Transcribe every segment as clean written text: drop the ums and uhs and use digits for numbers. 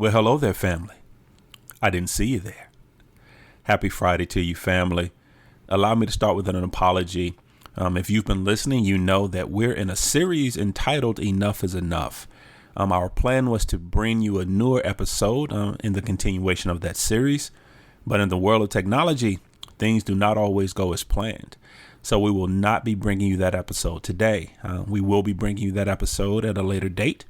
Well, hello there, family. I didn't see you there. Happy Friday to you, family. Allow me to start with an apology. If you've been listening, you know that we're in a series entitled Enough is Enough. Our plan was to bring you a newer episode in the continuation of that series. But in the world of technology, things do not always go as planned. So we will not be bringing you that episode today. We will be bringing you that episode at a later date.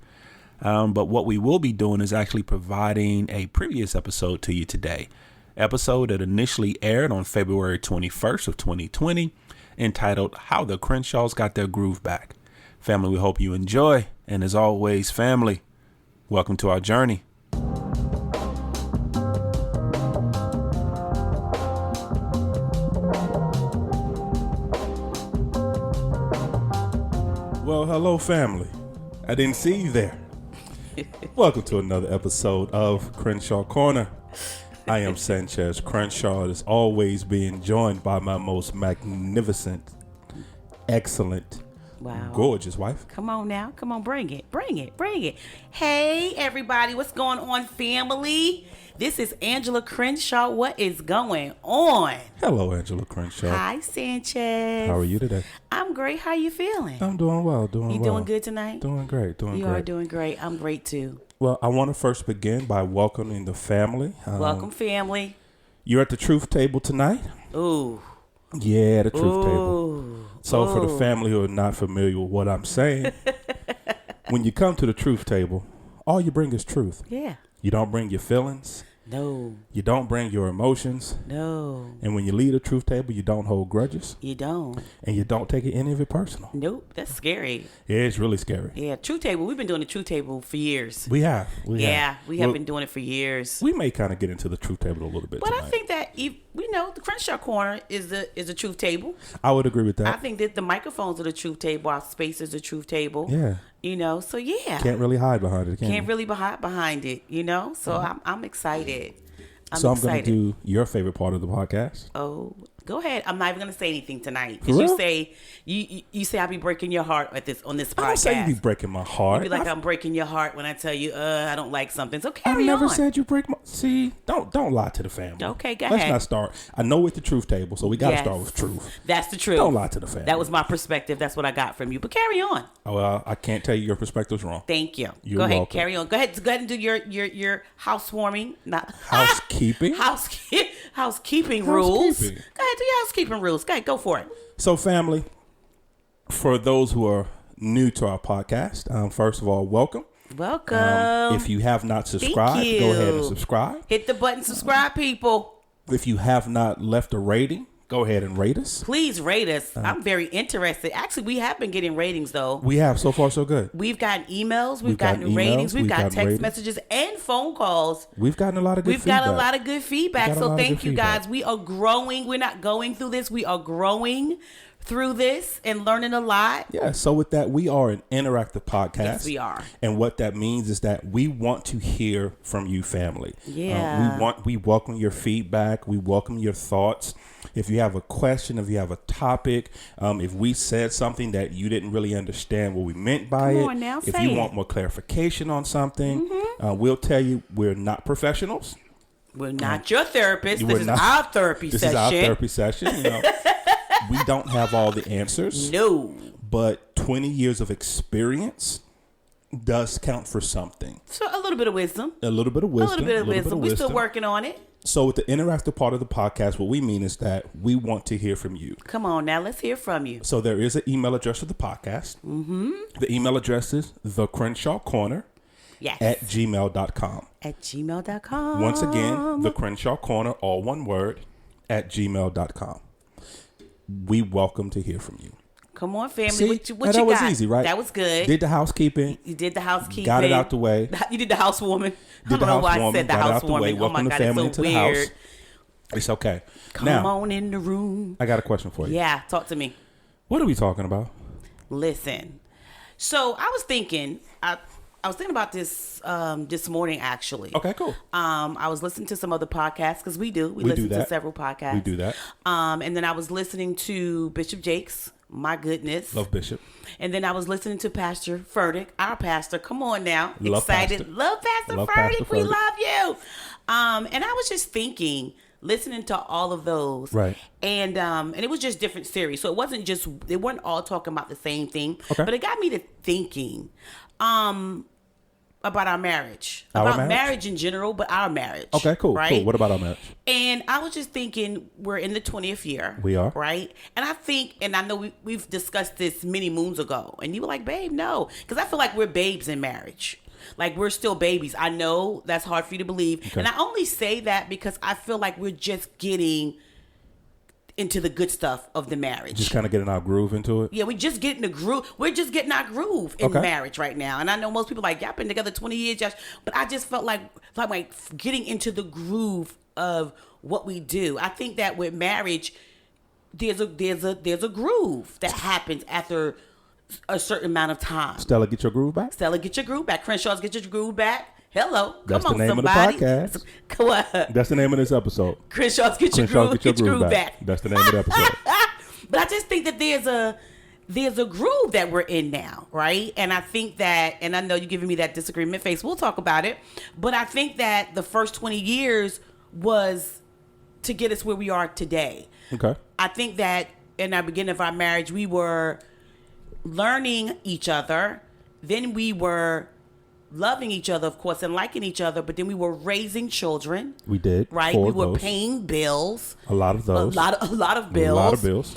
But what we will be doing is actually providing a previous episode to you today. Episode that initially aired on February 21st of 2020, entitled How the Crenshaws Got Their Groove Back. Family, we hope you enjoy. And as always, family, welcome to our journey. Well, hello, family. I didn't see you there. Welcome to another episode of Crenshaw Corner. I am Sanchez Crenshaw, as always being joined by my most magnificent, excellent, gorgeous wife. Come on now. Come on, bring it. Hey, everybody. What's going on, family? This is Angela Crenshaw. What is going on? Hello, Angela Crenshaw. Hi, Sanchez. How are you today? I'm great. How you feeling? I'm doing well, You doing good tonight? Doing great, You are doing great. I'm great, too. Well, I want to first begin by welcoming the family. Welcome, family. You're at the truth table tonight? Ooh. Yeah, the truth table. So for the family who are not familiar with what I'm saying, when you come to the truth table, all you bring is truth. Yeah. You don't bring your feelings. No. You don't bring your emotions. No. And when you leave the truth table, you don't hold grudges. You don't. And you don't take any of it personal. Nope. That's scary. Yeah, it's really scary. Yeah. Truth table. We've been doing the truth table for years. We have. We have been doing it for years. We may kind of get into the truth table a little bit But tonight. I think that we know the Crenshaw Corner is the truth table. I would agree with that. I think that the microphones are the truth table. Our space is the truth table. Yeah. So yeah. Can't really hide behind it. Can't really hide behind it. So I'm excited. I'm going to do your favorite part of the podcast. Oh, go ahead. I'm not even going to say anything tonight. For real? You say I'll be breaking your heart on this podcast. I don't say you be breaking my heart. You be like, I'm breaking your heart when I tell you, I don't like something. So carry on. I never said you break my... See, don't lie to the family. Okay, go Let's ahead. not start. I know it's the truth table, so we got to start with truth. That's the truth. Don't lie to the family. That was my perspective. That's what I got from you. But carry on. Oh, well, I can't tell you your perspective's wrong. Thank you. You're go ahead. welcome. Carry on. Go ahead and do your housewarming. Housekeeping? Housekeeping rules. Go ahead, do your housekeeping rules. Go ahead, go for it. So, family, for those who are new to our podcast, first of all, welcome. Welcome. If you have not subscribed, go ahead and subscribe. Hit the button, subscribe, people. If you have not left a rating, go ahead and rate us. Please rate us. I'm very interested. Actually, we have been getting ratings, though. We have. So far, so good. We've gotten emails. We've gotten ratings. We've got text messages and phone calls. We've gotten a lot of good feedback. We've got a lot of good feedback. So thank you, guys. We are growing. We're not going through this. We are growing through this and learning a lot. Yeah. So with that, we are an interactive podcast. Yes, we are. And what that means is that we want to hear from you, family. Yeah. We welcome your feedback. We welcome your thoughts. If you have a question, if you have a topic, if we said something that you didn't really understand what we meant by it, if you want more clarification on something, we'll tell you we're not professionals. We're not your therapist. This is our therapy session. This is our therapy session. We don't have all the answers. No. But 20 years of experience does count for something. So a little bit of wisdom. We're still working on it. So with the interactive part of the podcast, what we mean is that we want to hear from you. Come on now, let's hear from you. So there is an email address to the podcast. Mm-hmm. The email address is thecrenshawcorner at gmail.com. At gmail.com. Once again, the Crenshaw Corner, all one word, at gmail.com. We welcome to hear from you. Come on, family. See, what you that got? was easy, right? That was good. Did the housekeeping. You did the housekeeping. Got it out the way. You did the housewoman. I Did don't know why I housewoman, said the got it out the housewoman. way. Oh my Welcome the God, family it's so into the weird. house. It's okay. Come on in the room. I got a question for you. Yeah, talk to me. What are we talking about? Listen. So I was thinking, I was thinking about this this morning, actually. Okay, cool. I was listening to some other podcasts because we listen to several podcasts. We do that. And then I was listening to Bishop Jakes My goodness. Love Bishop. And then I was listening to Pastor Furtick, our pastor. Come on now. Love Excited. Pastor. Love Pastor Love Furtick. Pastor We Furtick. love you. And I was just thinking, listening to all of those. Right. And it was just different series. So they weren't all talking about the same thing. Okay. But it got me to thinking about our marriage. Our about marriage? marriage in general, but our marriage. Okay, cool. Right? Cool. What about our marriage? And I was just thinking, we're in the 20th year. We are. Right? And I think, and I know we've discussed this many moons ago, and you were like, babe, no. Because I feel like we're babes in marriage. Like, we're still babies. I know that's hard for you to believe. Okay. And I only say that because I feel like we're just getting into the good stuff of the marriage. Just kind of getting our groove into it? Yeah, we just getting the groove. We're just getting our groove in marriage right now. And I know most people are like, y'all been together 20 years, Josh. But I just felt like getting into the groove of what we do. I think that with marriage, there's a groove that happens after a certain amount of time. Stella, get your groove back? Stella, get your groove back. Crenshaw's, get your groove back. Hello. That's Come on, the name somebody. of the podcast. Come on. That's the name of this episode. Crenshaw's, get your groove back. That's the name of the episode. But I just think that there's a groove that we're in now, right? And I think that, and I know you're giving me that disagreement face. We'll talk about it. But I think that the first 20 years was to get us where we are today. Okay. I think that in the beginning of our marriage, we were learning each other. Then we were loving each other, of course, and liking each other, but then we were raising children. We did. Right? We were paying bills. A lot of those. A lot of bills. A lot of bills.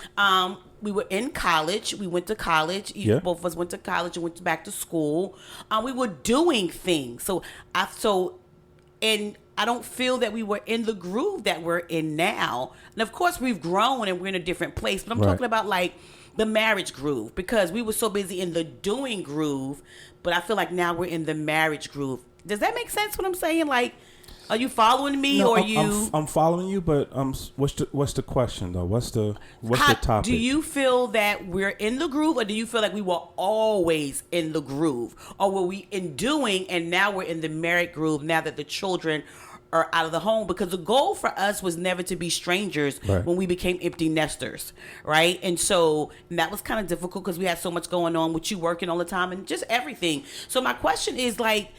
We were in college. We went to college. Yeah. Both of us went to college and went back to school. We were doing things. And I don't feel that we were in the groove that we're in now. And of course, we've grown and we're in a different place. But I'm talking about like the marriage groove, because we were so busy in the doing groove. But I feel like now we're in the marriage groove. Does that make sense what I'm saying? Like, are you following me, no, or I'm following you, but what's the question though? What's the topic? Do you feel that we're in the groove, or do you feel like we were always in the groove, or were we in doing and now we're in the married groove now that the children are out of the home? Because the goal for us was never to be strangers when we became empty nesters, right? And that was kind of difficult because we had so much going on with you working all the time and just everything. So my question is like,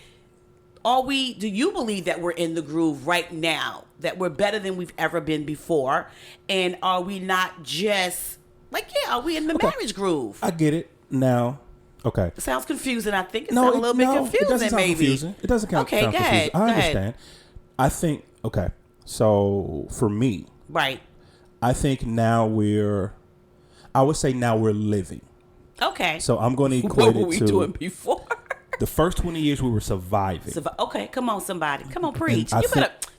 do you believe that we're in the groove right now, that we're better than we've ever been before? And are we not just are we in the marriage groove? I get it now. Okay. It sounds confusing. I think it sounds a little bit confusing. It doesn't sound maybe. confusing. It doesn't sound confusing. I understand. I think, okay, so for me, right, I think now I would say now we're living. Okay. So I'm going to equate what were we doing before? The first 20 years we were surviving. Okay, come on, somebody. Come on, preach.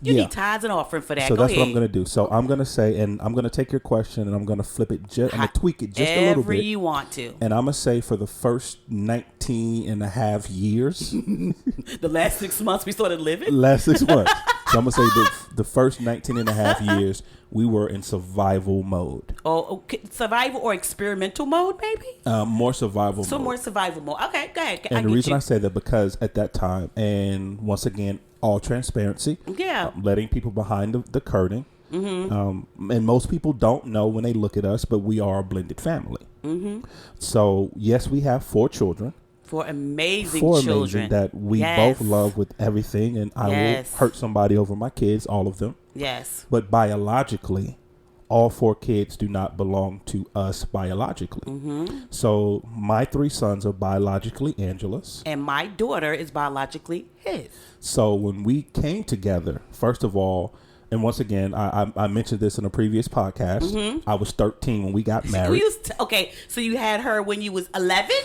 You need tithes and offering for that. So Go that's ahead. what I'm going to do. So I'm going to say, and I'm going to take your question and I'm going to flip it, I'm going to tweak it just a little bit. However you want to. And I'm going to say for the first 19 and a half years. The last 6 months we started living? Last 6 months. So I'm going to say the first 19 and a half years we were in survival mode. Oh, okay. Survival or experimental mode, maybe? More survival mode. So more survival mode. Okay, go ahead. And the reason I say that, because at that time, and once again, all transparency. Yeah. Letting people behind the curtain. Mm-hmm. And most people don't know when they look at us, but we are a blended family. Mm-hmm. So, yes, we have 4 children. 4 amazing children that we both love with everything. And I will hurt somebody over my kids, all of them. Yes. But biologically, all 4 kids do not belong to us biologically. Mm-hmm. So my 3 sons are biologically Angela's. And my daughter is biologically his. So when we came together, first of all, and once again, I mentioned this in a previous podcast. Mm-hmm. I was 13 when we got married. Okay, so you had her when you was 11?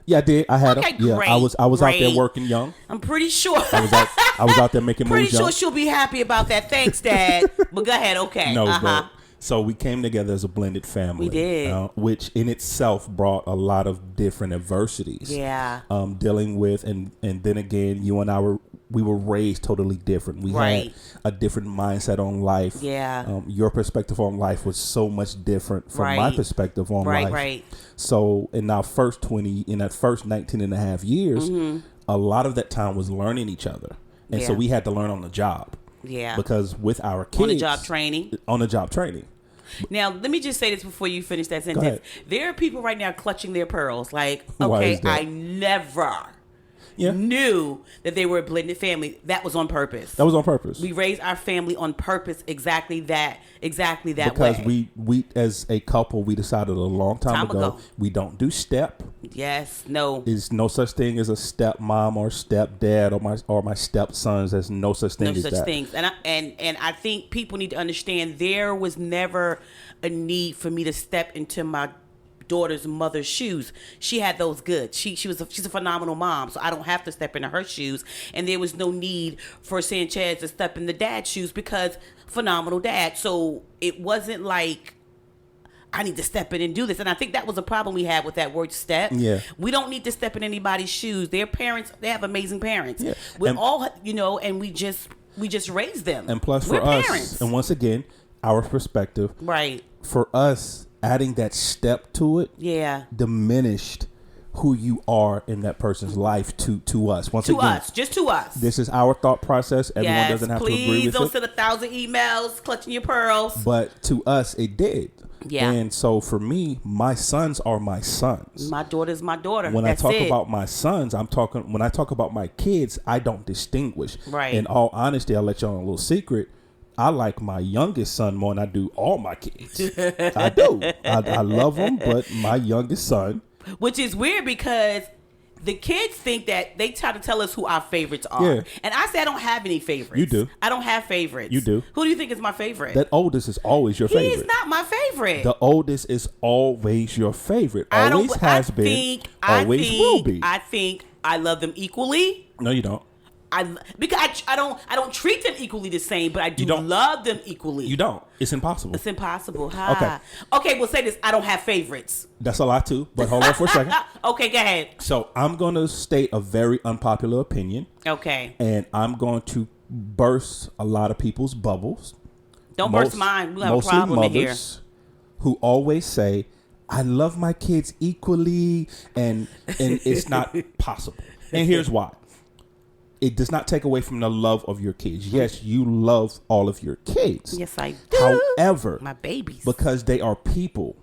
Yeah, I did. I had her. Yeah, great, I was out there working young. I'm pretty sure. I was out there making moves. Pretty sure she'll be happy about that. Thanks, Dad. But go ahead. Okay. No, but so we came together as a blended family. We did. Which in itself brought a lot of different adversities. Yeah. Dealing with, and then again, you and I we were raised totally different. We had a different mindset on life. Yeah. Your perspective on life was so much different from my perspective on life. Right. So in that first 19 and a half years, a lot of that time was learning each other. And so we had to learn on the job. Yeah. Because with our kids. On the job training. Now, let me just say this before you finish that Go sentence. ahead. There are people right now clutching their pearls. Like, Why okay, is that? I never Yeah. knew that they were a blended family. That was on purpose. That was on purpose. We raised our family on purpose exactly that because way. we as a couple, we decided a long time ago we don't do step. Yes, no. There's no such thing as a stepmom or stepdad or my stepsons. There's no such thing as that. No such things. And I think people need to understand there was never a need for me to step into my daughter's mother's shoes. She had those good. She's a phenomenal mom, so I don't have to step into her shoes. And there was no need for Sanchez to step in the dad's shoes because phenomenal dad. So it wasn't like I need to step in and do this. And I think that was a problem we had with that word step. Yeah. We don't need to step in anybody's shoes. Their parents, they have amazing parents. Yeah. We're all, and we just raised them. And plus We're for us, parents. and once again, our perspective. Right. For us, adding that step to it diminished who you are in that person's life to us. Just to us. This is our thought process. Everyone doesn't have to agree with it. Please don't send 1,000 emails clutching your pearls. But to us, it did. Yeah. And so for me, my sons are my sons. My daughter's my daughter. When That's I talk it. about my sons, when I talk about my kids, I don't distinguish. Right. In all honesty, I'll let you on a little secret. I like my youngest son more than I do all my kids. I do. I love them, but my youngest son. Which is weird because the kids think that they try to tell us who our favorites are. Yeah. And I say I don't have any favorites. You do. I don't have favorites. You do. Who do you think is my favorite? That oldest is always your favorite. He's not my favorite. The oldest is always your favorite. Always has been. Always will be. I think I love them equally. No, you don't. Because I don't treat them equally the same, but I do love them equally. You don't. It's impossible. It's impossible. Okay, we'll say this. I don't have favorites. That's a lot too, but hold on for a second. Okay, go ahead. So I'm going to state a very unpopular opinion. Okay. And I'm going to burst a lot of people's bubbles. Don't burst mine. We'll have a problem in here. Who always say, I love my kids equally, and it's not possible. And here's why. It does not take away from the love of your kids. Yes, you love all of your kids. Yes, I do. However, my babies, because they are people,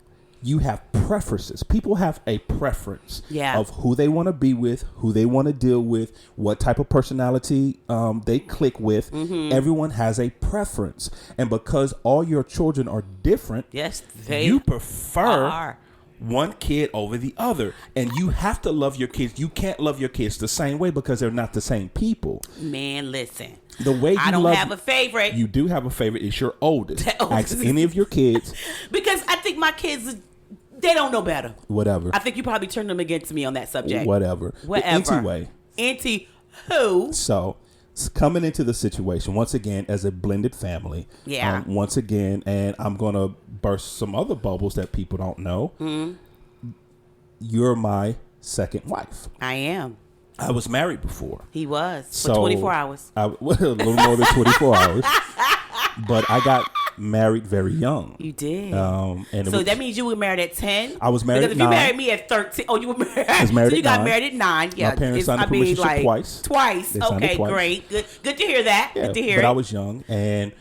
you have preferences. People have a preference of who they want to be with, who they want to deal with, what type of personality they click with. Mm-hmm. Everyone has a preference. And because all your children are different, you prefer one kid over the other, and you have to love your kids. You can't love your kids the same way because they're not the same people. Man, listen. The way I don't have a favorite. You do have a favorite. It's your oldest. Ask any of your kids. Because I think my kids, they don't know better. Whatever. I think you probably turned them against me on that subject. Whatever. Anyway. Anti-who? So, coming into the situation, once again, as a blended family. Yeah. Once again, and I'm going to burst some other bubbles that people don't know. Mm-hmm. You're my second wife. I am. I was married before. He was. For 24 hours. A little more than 24 hours. But I got married very young. You did. So that means you were married at 10? I was married at 9. Because if you married me at 13. Oh, you were married. I was married so you at 9. got married at 9. Yeah. My parents signed a permission twice. Twice. Okay, twice. Great. Good to hear that. Yeah, good to hear but I was young, and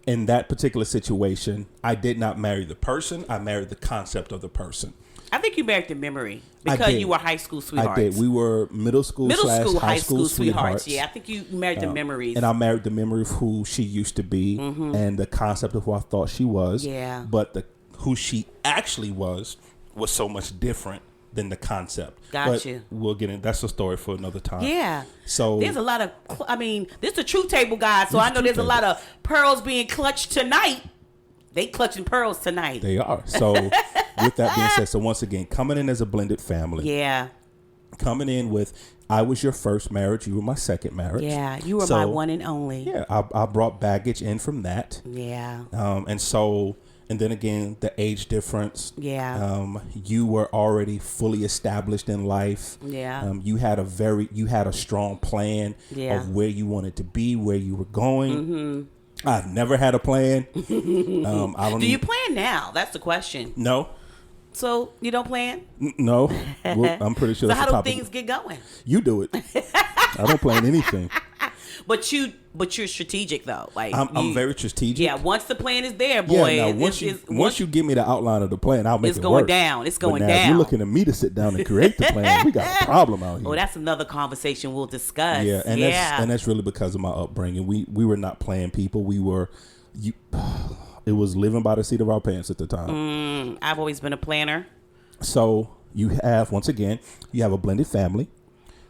in that particular situation, I did not marry the person. I married the concept of the person. I think you married the memory because you were high school sweethearts. I did. We were middle school, high school sweethearts. Yeah, I think you married the memories. And I married the memory of who she used to be and the concept of who I thought she was. Yeah. But who she actually was so much different than the concept. Got you. We'll get in. That's a story for another time. Yeah. So there's a lot of. This is a true table, guys. So I know there's a lot of pearls being clutched tonight. They clutching pearls tonight. They are. So with that being said, so once again, coming in as a blended family. Yeah. Coming in with, I was your first marriage. You were my second marriage. Yeah. You were my one and only. Yeah. I brought baggage in from that. Yeah. And then again, the age difference. Yeah. You were already fully established in life. Yeah. You had a strong plan of where you wanted to be, where you were going. Mm-hmm. I've never had a plan. Do you plan now? That's the question. No. So you don't plan? No. Well, I'm pretty sure. So that's how do things get going? You do it. I don't plan anything. But you're strategic though. Like I'm very strategic. Yeah, once the plan is there, boy. Yeah, now once you give me the outline of the plan, I'll make it work. It's going down. If you're looking at me to sit down and create the plan, we got a problem out here. Oh, that's another conversation we'll discuss. Yeah, and that's really because of my upbringing. We were not plan people. It was living by the seat of our pants at the time. I've always been a planner. So you have, once again, you have a blended family.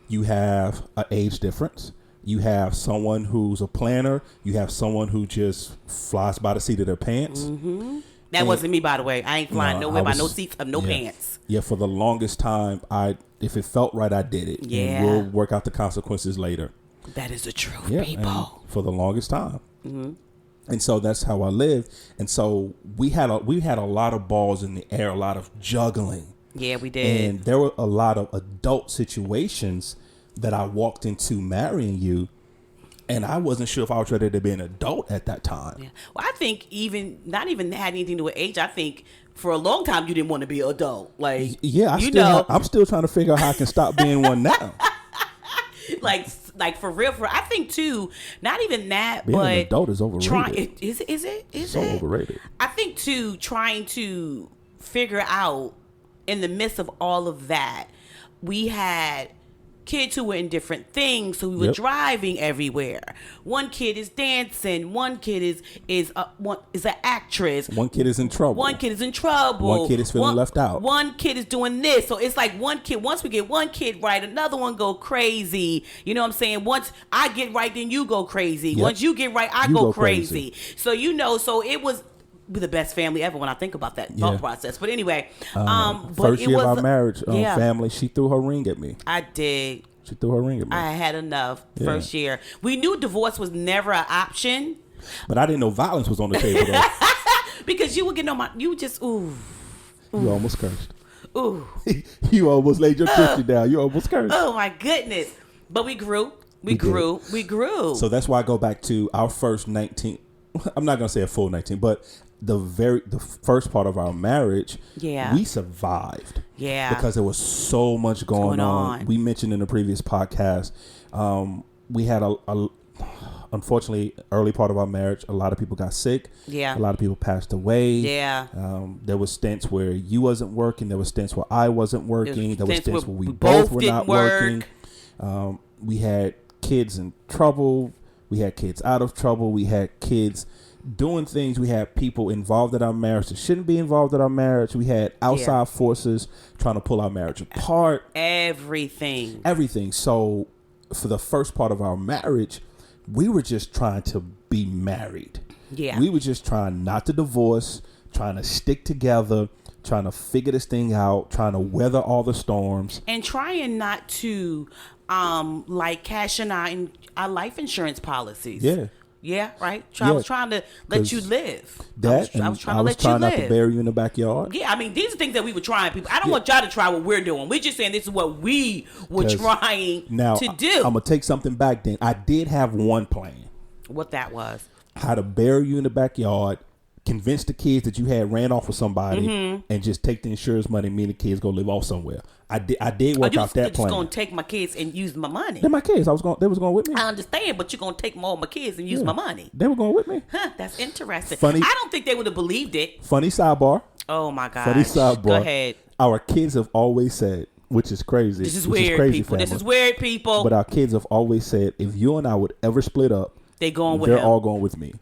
You have an age difference. You have someone who's a planner. You have someone who just flies by the seat of their pants. Mm-hmm. That wasn't me, by the way. I ain't flying nowhere by no seats of no pants. Yeah, for the longest time, if it felt right, I did it. Yeah. And we'll work out the consequences later. That is the truth, people. And for the longest time. Mm-hmm. And so that's how I lived. And so we had a lot of balls in the air, a lot of juggling. Yeah, we did. And there were a lot of adult situations that I walked into marrying you, and I wasn't sure if I was ready to be an adult at that time. Yeah. Well, I think not even had anything to do with age. I think for a long time you didn't want to be an adult. Like, yeah, I'm still trying to figure out how I can stop being one now. Like for real, I think too. Not even that, being but an adult is overrated. Is it? So overrated. I think too. Trying to figure out in the midst of all of that, we had kids who were in different things, so we were driving everywhere. One kid is dancing. One kid is an actress. One kid is in trouble. One kid is in trouble. One kid is feeling left out. One kid is doing this. So it's like one kid. Once we get one kid right, another one go crazy. You know what I'm saying? Once I get right, then you go crazy. Yep. Once you get right, I go crazy. So so it was the best family ever when I think about that thought process. But anyway, first year of our marriage, family, she threw her ring at me. I did. She threw her ring at me. I had enough. First year, we knew divorce was never an option, but I didn't know violence was on the table though. Because you would get on you just ooh. You almost cursed. Ooh. You almost laid your picture down. You almost cursed. Oh my goodness! But we grew. We grew. So that's why I go back to our first 19. I'm not gonna say a full 19, but the first part of our marriage, we survived. Yeah. Because there was so much going on. We mentioned in the previous podcast, we had unfortunately, early part of our marriage, a lot of people got sick. Yeah. A lot of people passed away. Yeah. There was stints where you wasn't working. There was stints where I wasn't working. There was stints where we both were not working. We had kids in trouble. We had kids out of trouble. We had kids doing things. We had people involved in our marriage that shouldn't be involved in our marriage. We had outside forces trying to pull our marriage apart. Everything. So for the first part of our marriage, we were just trying to be married. Yeah. We were just trying not to divorce, trying to stick together, trying to figure this thing out, trying to weather all the storms. And trying not to cash in our life insurance policies. Yeah. Yeah, right. I was trying to let you live. I was trying not to bury you in the backyard. Yeah, I mean, these are things that we were trying, people. I don't want y'all to try what we're doing. We're just saying this is what we were trying to do. I'm gonna take something back. Then I did have one plan. What that was? How to bury you in the backyard. Convince the kids that you had ran off with somebody, and just take the insurance money. Me and the kids go live off somewhere. I did work out that plan. You're just gonna take my kids and use my money. They're my kids. They was going with me. I understand, but you're gonna take all my kids and use my money. They were going with me. Huh? That's interesting. Funny. I don't think they would have believed it. Funny sidebar. Oh my God. Funny sidebar. Go ahead. Our kids have always said, which is crazy. This is weird, people. This is weird, people. But our kids have always said, if you and I would ever split up, they're all going with me.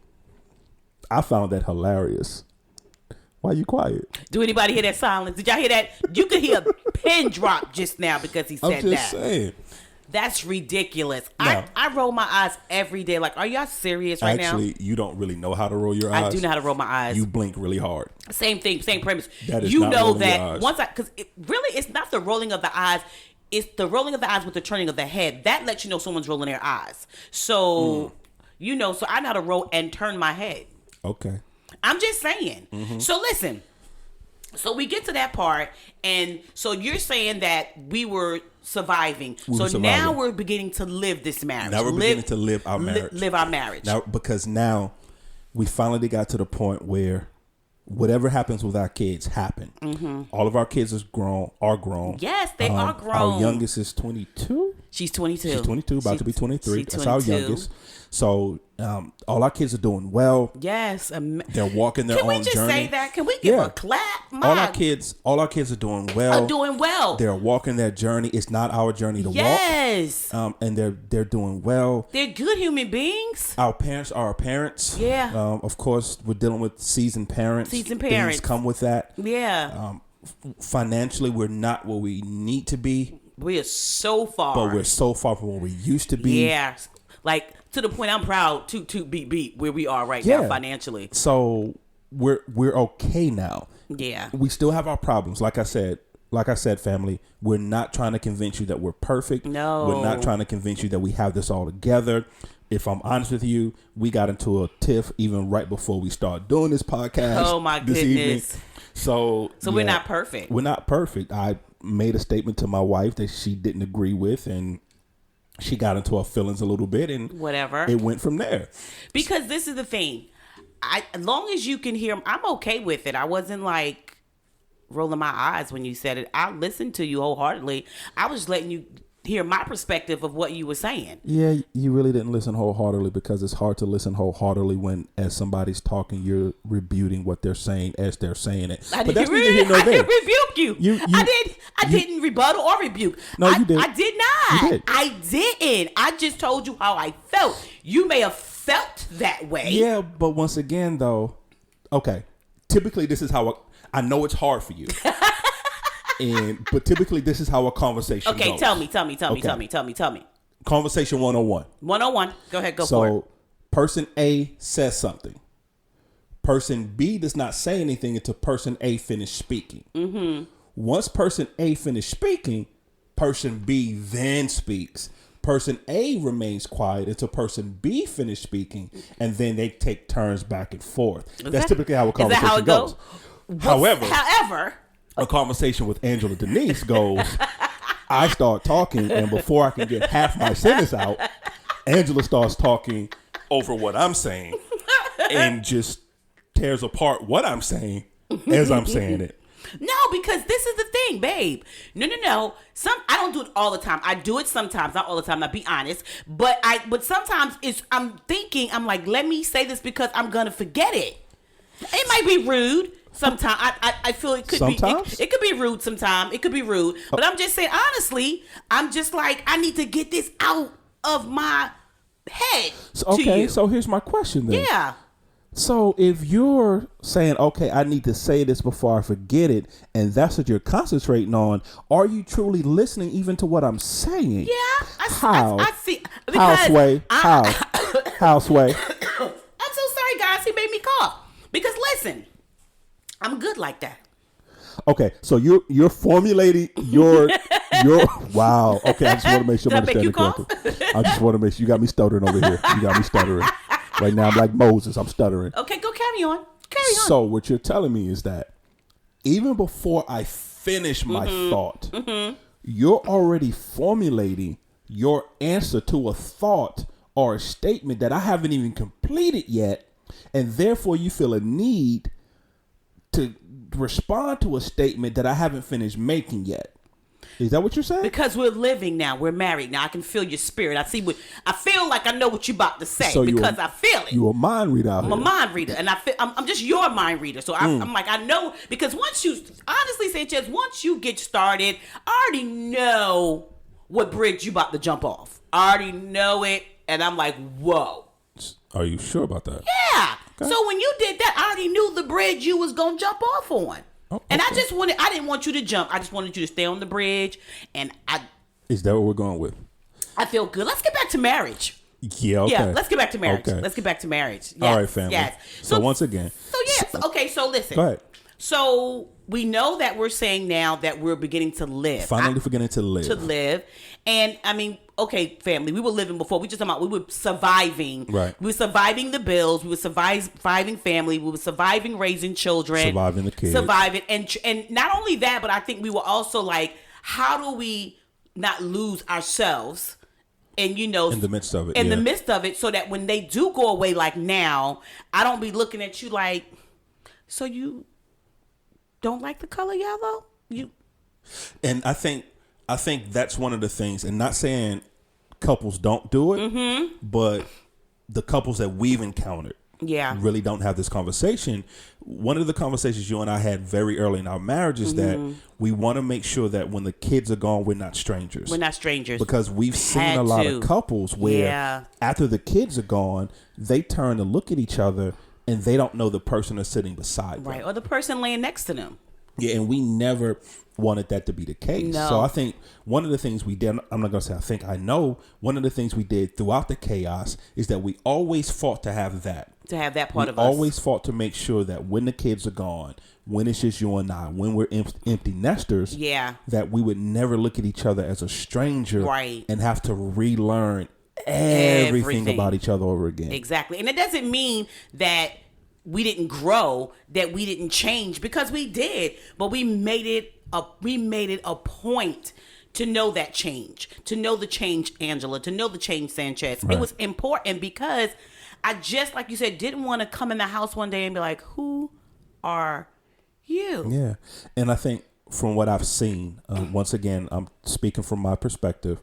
I found that hilarious. Why are you quiet? Do anybody hear that silence? Did y'all hear that? You could hear a pin drop just now because he said that. I'm just saying. That's ridiculous. No. I roll my eyes every day. Like, are y'all serious right now? Actually, you don't really know how to roll your eyes. I do know how to roll my eyes. You blink really hard. Same thing, same premise. That is not rolling your eyes. Once because it's not the rolling of the eyes. It's the rolling of the eyes with the turning of the head. That lets you know someone's rolling their eyes. So, so I know how to roll and turn my head. Okay. I'm just saying. Mm-hmm. So listen. So we get to that part, and so you're saying that we were surviving. Now we're beginning to live this marriage. Now we're beginning to live our marriage. Live our marriage. Now, because now we finally got to the point where whatever happens with our kids happen. Mm-hmm. All of our kids are grown. Yes, they are grown. Our youngest is 22. She's 22. She's 22, about to be 23. She's That's our 22. youngest. So all our kids are doing well. Yes. They're walking their Can own we just journey. say that? Can we give Yeah. a clap? All our kids are doing well. Are doing well. They're walking their journey. It's not our journey to Yes. walk. And they're doing well. They're good human beings. Our parents are our parents. Yeah. Of course, we're dealing with seasoned parents. Seasoned parents. Things come with that. Yeah. Financially, we're not where we need to be. We are so far. But we're so far from where we used to be. Yeah. Like, to the point I'm proud to beat where we are right now financially. So we're okay now. Yeah. We still have our problems. Like I said, family, we're not trying to convince you that we're perfect. No. We're not trying to convince you that we have this all together. If I'm honest with you, we got into a tiff even right before we started doing this podcast. Oh my this goodness. evening. So we're not perfect. We're not perfect. I made a statement to my wife that she didn't agree with, and she got into her feelings a little bit, and whatever. It went from there. Because this is the thing. As long as you can hear, I'm okay with it. I wasn't like rolling my eyes when you said it. I listened to you wholeheartedly. I was letting you hear my perspective of what you were saying. Yeah, you really didn't listen wholeheartedly, because it's hard to listen wholeheartedly when, as somebody's talking, you're rebuting what they're saying as they're saying it. I didn't rebuke you. I didn't rebuttal or rebuke. No, you did. I did not. You did. I didn't. I just told you how I felt. You may have felt that way. Yeah, but once again, though, okay. Typically, this is how I know it's hard for you. But typically, this is how a conversation goes. Okay, tell me. Conversation 101. 101. Go ahead, go for it. So, person A says something. Person B does not say anything until person A finished speaking. Mm-hmm. Once person A finished speaking, person B then speaks. Person A remains quiet until person B finished speaking, and then they take turns back and forth. That's typically how a conversation goes. However, a conversation with Angela Denise goes, I start talking, and before I can get half my sentence out, Angela starts talking over what I'm saying and just tears apart what I'm saying as I'm saying it. No, because this is the thing, babe. No. I don't do it all the time. I do it sometimes, not all the time. I'll be honest, but sometimes I'm like, let me say this because I'm gonna forget it. It might be rude. Sometimes I feel it could sometimes? be. It could be rude. Sometimes it could be rude. But I'm just saying, honestly, I'm just like, I need to get this out of my head. So here's my question then. Yeah. So if you're saying, okay, I need to say this before I forget it, and that's what you're concentrating on, are you truly listening even to what I'm saying? Yeah. I see. Houseway. Houseway. I'm so sorry, guys. He made me cough. Because listen, I'm good like that. Okay, so you're formulating your wow. Okay, I just want to make sure I'm understanding correctly. I just want to make sure you got me stuttering over here. You got me stuttering. Right now, I'm like Moses. I'm stuttering. Okay, go carry on. So what you're telling me is that even before I finish my thought, you're already formulating your answer to a thought or a statement that I haven't even completed yet, and therefore you feel a need to respond to a statement that I haven't finished making yet. Is that what you're saying? Because we're living now. We're married now. I can feel your spirit. I feel like I know what you're about to say because I feel it. You a mind reader out here. I'm a mind reader. And I'm just your mind reader. So I'm like, I know. Because once you, honestly, Sanchez, once you get started, I already know what bridge you about to jump off. I already know it. And I'm like, whoa. Are you sure about that? Yeah. Okay. So when you did that, I already knew the bridge you was going to jump off on. Oh, okay. And I didn't want you to jump. I just wanted you to stay on the bridge. And Is that what we're going with? I feel good. Let's get back to marriage. Yeah, okay. Yeah, let's get back to marriage. Okay. Let's get back to marriage. Yes, all right, family. Yes. So once again. So yes. Okay, so listen. Go ahead. So we know that we're saying now that we're beginning to live. Finally beginning to live. To live. And I mean, okay, family, we were living before. We were surviving. Right. We were surviving the bills. We were surviving family. We were surviving raising children. Surviving the kids. Surviving. And not only that, but I think we were also like, how do we not lose ourselves? And, in the midst of it. In the midst of it, so that when they do go away, like now, I don't be looking at you like, so you don't like the color yellow? And I think I think that's one of the things, and not saying couples don't do it, but the couples that we've encountered really don't have this conversation. One of the conversations you and I had very early in our marriage is that we want to make sure that when the kids are gone, we're not strangers. We're not strangers. Because we've seen a lot of couples where after the kids are gone, they turn to look at each other and they don't know the person that's sitting beside them. Right, or the person laying next to them. Yeah, and we never wanted that to be the case. No. So I think one of the things we did, I'm not going to say I think, I know, one of the things we did throughout the chaos is that we always fought to have that. To have that part of us. Always fought to make sure that when the kids are gone, when it's just you and I, when we're empty nesters, that we would never look at each other as a stranger and have to relearn everything about each other over again. Exactly. And it doesn't mean that we didn't grow, that we didn't change, because we did, but we made it a point to know that change, to know the change Angela, to know the change Sanchez. Right. It was important because I just, like you said, didn't want to come in the house one day and be like, who are you? Yeah. And I think from what I've seen, once again, I'm speaking from my perspective,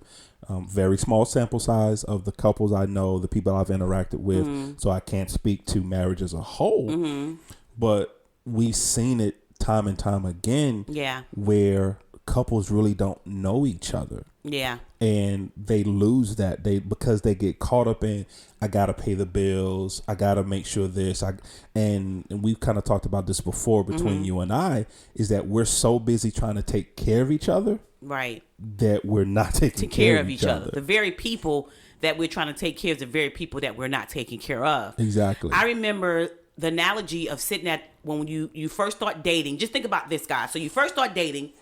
very small sample size of the couples I know, the people I've interacted with, so I can't speak to marriage as a whole, but we've seen it time and time again where couples really don't know each other. Yeah. And they lose that because they get caught up in, I got to pay the bills. I got to make sure this. And we've kind of talked about this before between you and I, is that we're so busy trying to take care of each other. Right. That we're not taking care of each other. The very people that we're trying to take care of, the very people that we're not taking care of. Exactly. I remember the analogy of sitting at, when you first start dating. Just think about this, guys. So you first start dating,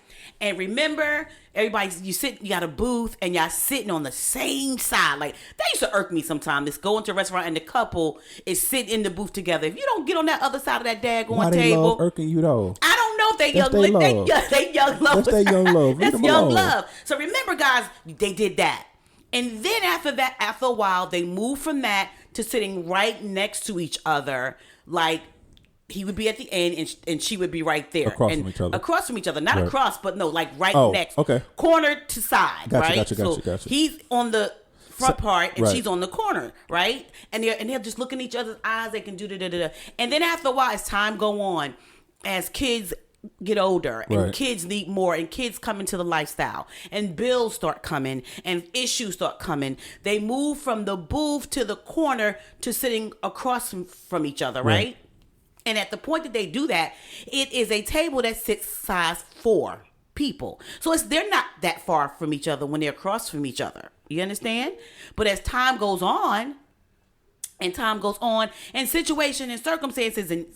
and remember, you got a booth, and y'all sitting on the same side. Like, that used to irk me sometimes. Just go into a restaurant, and the couple is sitting in the booth together. If you don't get on that other side of that daggone table. Why they love irking you, though? I don't know if they That's young love. They young love. That's their young love. That's young love. So remember, guys, they did that. And then after that, after a while, they moved from that to sitting right next to each other. Like, he would be at the end and she would be right there. Across from each other. Across from each other. Not across, but no, like next. Okay. Corner to side, right? Gotcha. He's on the front part and she's on the corner, right? And they're just looking in each other's eyes. They can do da-da-da-da. And then after a while, as time go on, as kids get older and kids need more and kids come into the lifestyle and bills start coming and issues start coming, they move from the booth to the corner to sitting across from each other, right? And at the point that they do that, it is a table that sits size 4 people. So they're not that far from each other when they're across from each other. You understand? But as time goes on, and situation and circumstances and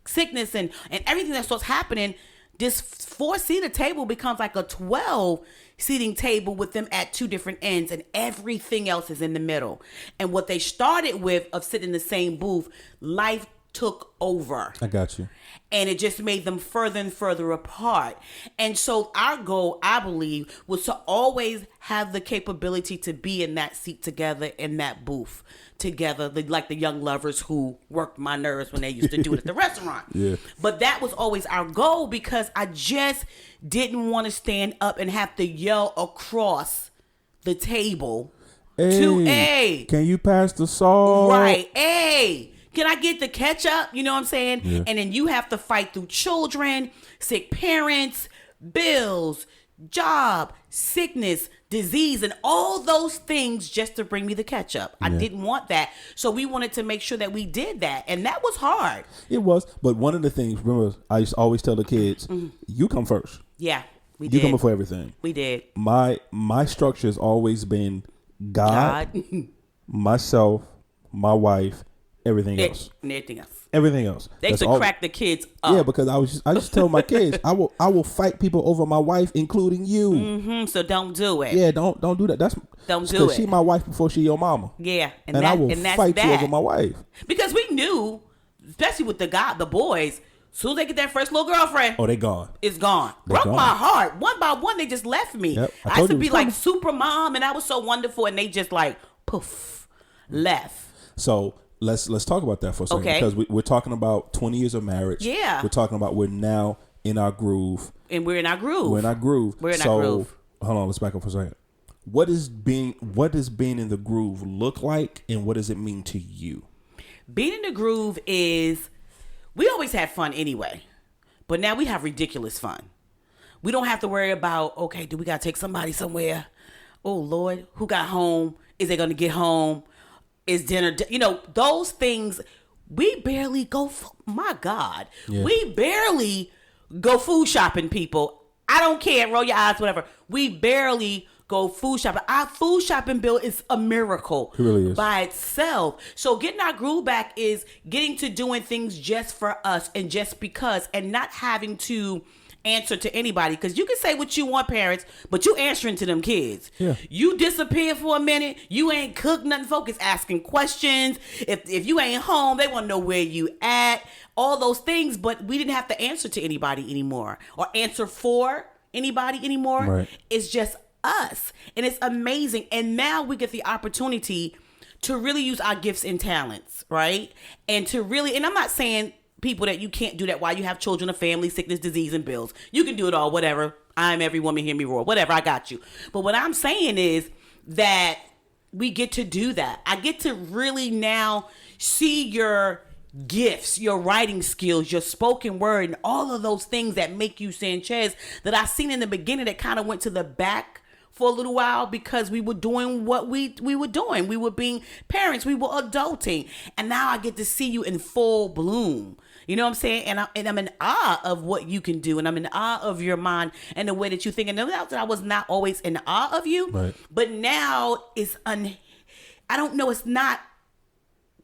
sickness and everything that starts happening, this 4-seater table becomes like a 12-seating table with them at 2 different ends, and everything else is in the middle. And what they started with of sitting in the same booth, life took over. I got you. And it just made them further and further apart. And so our goal, I believe, was to always have the capability to be in that seat together, in that booth together, like the young lovers who worked my nerves when they used to do it at the restaurant. Yeah. But that was always our goal, because I just didn't want to stand up and have to yell across the table to can you pass the salt? Right. Can I get the ketchup? You know what I'm saying? Yeah. And then you have to fight through children, sick parents, bills, job, sickness, disease, and all those things just to bring me the ketchup. Yeah. I didn't want that. So we wanted to make sure that we did that. And that was hard. It was. But one of the things, remember, I used to always tell the kids, you come first. Yeah, we did. You come before everything. We did. My structure has always been God. Myself, my wife, everything else. Everything else. They used to crack the kids up. Yeah, because I just tell my kids, I will fight people over my wife, including you. Mm-hmm, so don't do it. Yeah, don't do that. Don't do it. Because she my wife before she your mama. Yeah, and I will fight you over my wife. Because we knew, especially with the boys, as soon as they get that first little girlfriend, they gone. It's gone. Broke my heart. One by one, they just left me. Yep. I used to be like super mom, and I was so wonderful, and they just like poof, left. So let's talk about that for a second, because we're talking about 20 years of marriage. Yeah, we're talking about we're now in our groove, and we're in our groove. We're in our groove. hold on, let's back up for a second. What does being in the groove look like, and what does it mean to you? Being in the groove is, we always had fun anyway, but now we have ridiculous fun. We don't have to worry about, okay, do we got to take somebody somewhere? Oh, Lord, who got home? Is they going to get home? Is dinner, those things, we barely go, my God, we barely go food shopping, people. I don't care, roll your eyes, whatever. We barely go food shopping. Our food shopping bill is a miracle. It really is. By itself. So getting our groove back is getting to doing things just for us and just because, and not having to answer to anybody, because you can say what you want, parents, but you answering to them kids. You disappear for a minute, you ain't cooked nothing, focus asking questions. If you ain't home, they want to know where you at, all those things. But we didn't have to answer to anybody anymore or answer for anybody anymore. Right. It's just us, and it's amazing. And now we get the opportunity to really use our gifts and talents, right? And to really, and I'm not saying people that you can't do that while you have children, a family, sickness, disease, and bills. You can do it all, whatever. I'm every woman, hear me roar. Whatever, I got you. But what I'm saying is that we get to do that. I get to really now see your gifts, your writing skills, your spoken word, and all of those things that make you Sanchez that I seen in the beginning that kind of went to the back for a little while because we were doing what we were doing. We were being parents. We were adulting. And now I get to see you in full bloom. You know what I'm saying? And I'm in awe of what you can do. And I'm in awe of your mind and the way that you think. And no doubt that I was not always in awe of you. Right. But now it's I don't know. It's not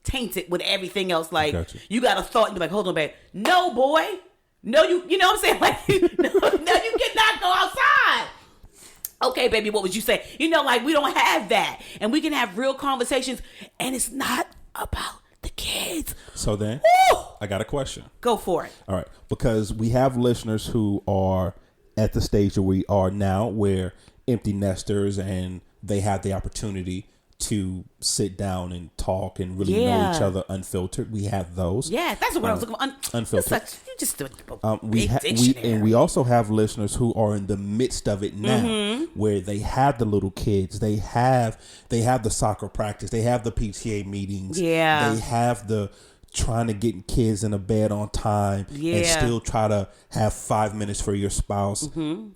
tainted with everything else. Like, you got a thought and you're like, hold on, babe. No, boy. No, you know what I'm saying? Like, no, you cannot go outside. Okay, baby, what would you say? Like, we don't have that. And we can have real conversations. And it's not about the kids. So then, I got a question. Go for it. All right. Because we have listeners who are at the stage that we are now, where empty nesters, and they have the opportunity to sit down and talk and really know each other unfiltered. We have those. Yeah, that's what I was looking for. Unfiltered. You just we also have listeners who are in the midst of it now, where they have the little kids, they have the soccer practice, they have the PTA meetings, they have the trying to get kids in a bed on time and still try to have 5 minutes for your spouse.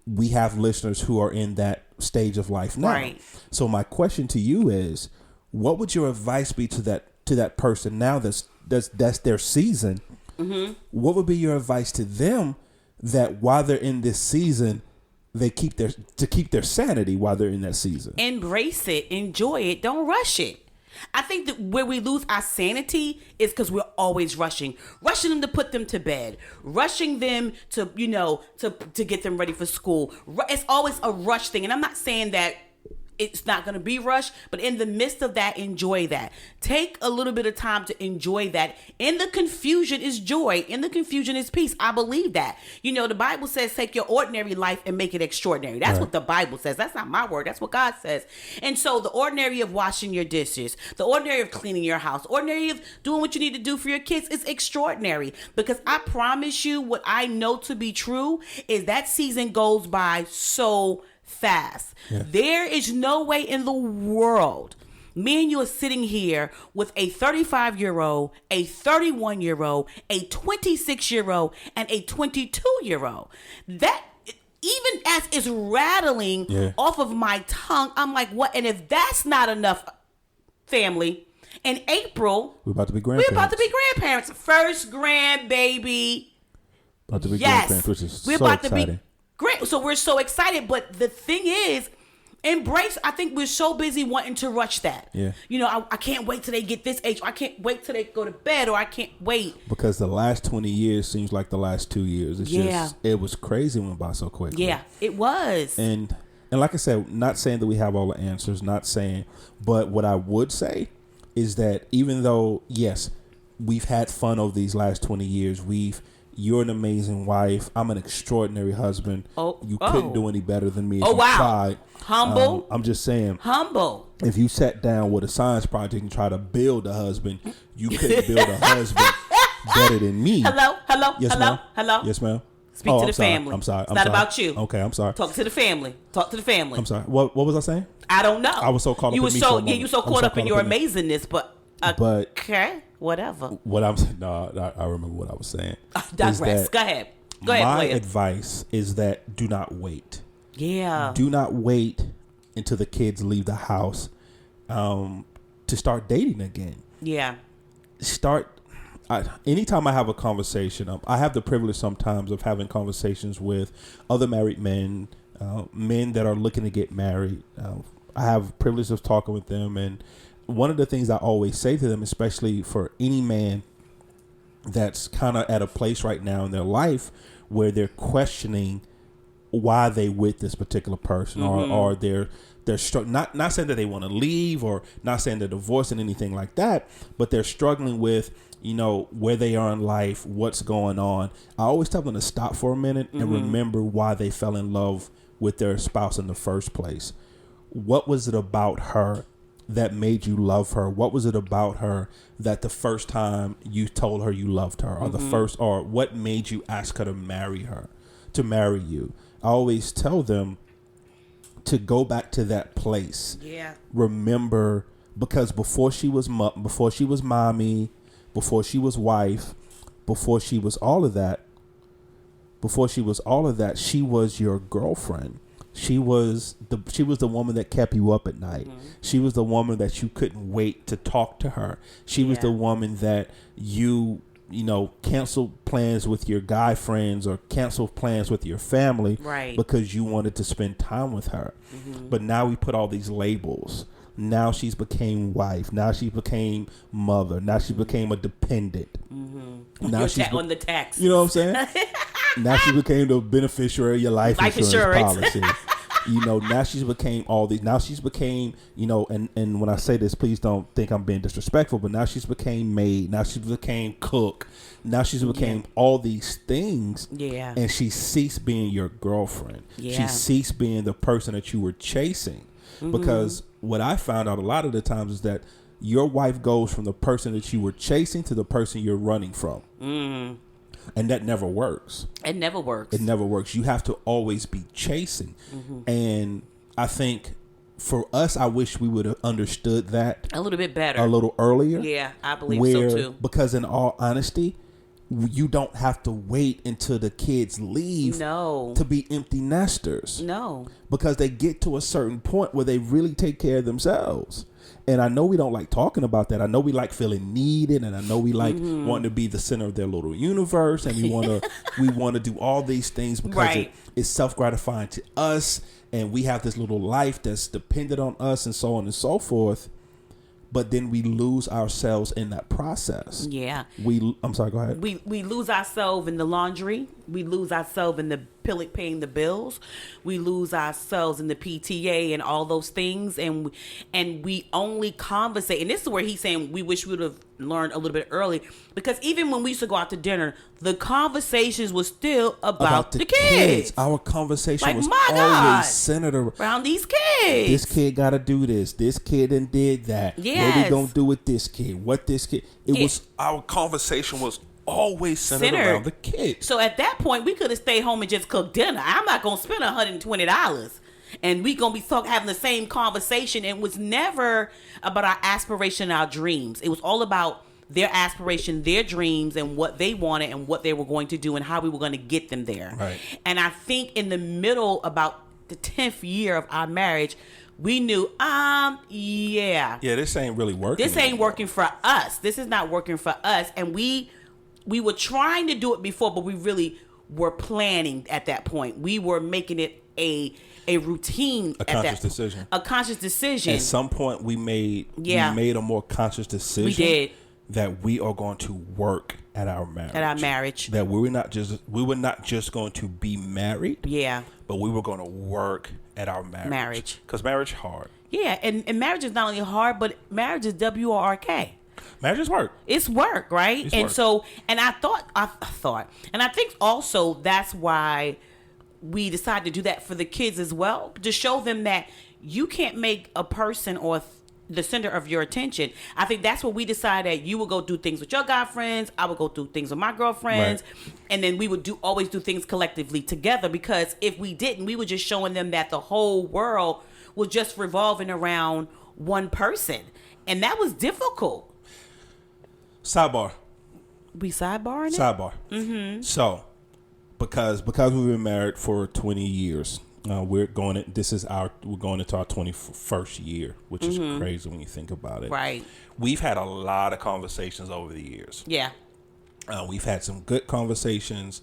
We have listeners who are in that stage of life now. Right. So my question to you is, what would your advice be to that person now that's their season? What would be your advice to them that while they're in this season, they keep their sanity while they're in that season? Embrace it, enjoy it, don't rush it. I think that where we lose our sanity is because we're always rushing them to put them to bed, rushing them to get them ready for school. It's always a rush thing. And I'm not saying that it's not going to be rushed, but in the midst of that, enjoy that. Take a little bit of time to enjoy that. In the confusion is joy. In the confusion is peace. I believe that. The Bible says take your ordinary life and make it extraordinary. That's what the Bible says. That's not my word. That's what God says. And so the ordinary of washing your dishes, the ordinary of cleaning your house, ordinary of doing what you need to do for your kids is extraordinary. Because I promise you, what I know to be true is that season goes by so fast. There is no way in the world me and you are sitting here with a 35-year-old, a 31-year-old, a 26-year-old, and a 22-year-old. That, even as it's rattling off of my tongue, I'm like, what? And if that's not enough, family, in April, we're about to be grandparents. First grandbaby. About to be grandparents, which is so exciting. Great. So we're so excited. But the thing is, embrace. I think we're so busy wanting to rush that. I can't wait till they get this age. Or I can't wait till they go to bed. Or I can't wait. Because the last 20 years seems like the last 2 years. It's just, it was crazy when it went by so quickly. Yeah, it was. And like I said, not saying that we have all the answers, but what I would say is that even though, yes, we've had fun over these last 20 years, you're an amazing wife. I'm an extraordinary husband. You couldn't do any better than me if you tried. Humble. I'm just saying. Humble. If you sat down with a science project and try to build a husband, you couldn't build a husband better than me. Hello. Yes, Hello. ma'am. Hello. Yes, ma'am. Speak to the sorry. family. I'm sorry. It's not about you. Okay, I'm sorry. Talk to the family. Talk to the family. I'm sorry. What was I saying? I don't know. I was so caught up you in was me so for a yeah. moment. You so caught up in your amazingness, but okay, whatever. What I'm no, I remember what I was saying. Digress. Go ahead. My advice is that do not wait. Yeah. Do not wait until the kids leave the house to start dating again. Yeah. Anytime I have a conversation, I have the privilege sometimes of having conversations with other married men, men that are looking to get married. I have privilege of talking with them, and one of the things I always say to them, especially for any man that's kind of at a place right now in their life where they're questioning why they with this particular person, or they're not saying that they want to leave, or not saying they're divorcing, anything like that, but they're struggling with, where they are in life, what's going on. I always tell them to stop for a minute and remember why they fell in love with their spouse in the first place. What was it about her that made you love her? What was it about her that the first time you told her you loved her, or what made you ask her to marry you? I always tell them to go back to that place. Yeah. Remember, because before she was mommy, before she was wife, before she was all of that, she was your girlfriend. She was the woman that kept you up at night. She was the woman that you couldn't wait to talk to her. She was the woman that you canceled plans with your guy friends or canceled plans with your family, right, because you wanted to spend time with her. But now we put all these labels. Now she's became wife. Now she became mother. Now she became a dependent. Now she's on the tax. You know what I'm saying? Now she became the beneficiary of your life insurance policy. Now she's became all these. Now she's became, and when I say this, please don't think I'm being disrespectful, but now she's became maid. Now she became cook. Now she's became all these things. Yeah. And she ceased being your girlfriend. Yeah. She ceased being the person that you were chasing. Because what I found out a lot of the times is that your wife goes from the person that you were chasing to the person you're running from. And that never works. It never works. It never works. You have to always be chasing. And I think for us, I wish we would have understood that a little bit better, a little earlier. Yeah, I believe so too. Because in all honesty, you don't have to wait until the kids leave to be empty nesters. No. Because they get to a certain point where they really take care of themselves. And I know we don't like talking about that. I know we like feeling needed, and I know we like wanting to be the center of their little universe, and we want to do all these things because it's self-gratifying to us, and we have this little life that's dependent on us, and so on and so forth. But then we lose ourselves in that process. Yeah. I'm sorry, go ahead. We lose ourselves in the laundry. We lose ourselves in the paying the bills. We lose ourselves in the PTA and all those things. And we only conversate. And this is where he's saying we wish we would have learned a little bit early. Because even when we used to go out to dinner, the conversations was still about the kids. Our conversation was always centered around these kids. This kid got to do this. This kid did that. Yes. What we going to do with this kid? What this kid? Our conversation was always centered around the kids. So at that point, we could have stayed home and just cooked dinner. I'm not going to spend $120. And we going to be having the same conversation. And it was never about our aspiration, our dreams. It was all about their aspiration, their dreams, and what they wanted and what they were going to do and how we were going to get them there. Right. And I think in the middle, about the 10th year of our marriage, we knew, this ain't really working. This ain't working for us. This is not working for us. And we were trying to do it before, but we really were planning at that point. We were making it a routine, a conscious decision. A conscious decision. At some point, we made a more conscious decision. We did. That we are going to work at our marriage. That we were not just going to be married. Yeah. But we were going to work at our marriage. Because marriage is hard. Yeah, and marriage is not only hard, but marriage is WORK. Marriage is work. It's work, right? It's and work. So, and I thought, and I think also that's why we decided to do that for the kids as well, to show them that you can't make a person or the center of your attention. I think that's what we decided that you would go do things with your guy friends. I would go do things with my girlfriends. Right. And then we would always do things collectively together, because if we didn't, we were just showing them that the whole world was just revolving around one person. And that was difficult. Sidebar. We sidebarring it? Sidebar. Mm-hmm. So, because we've been married for 20 years, we're going into our 21st year, which is crazy when you think about it. Right. We've had a lot of conversations over the years. Yeah. We've had some good conversations.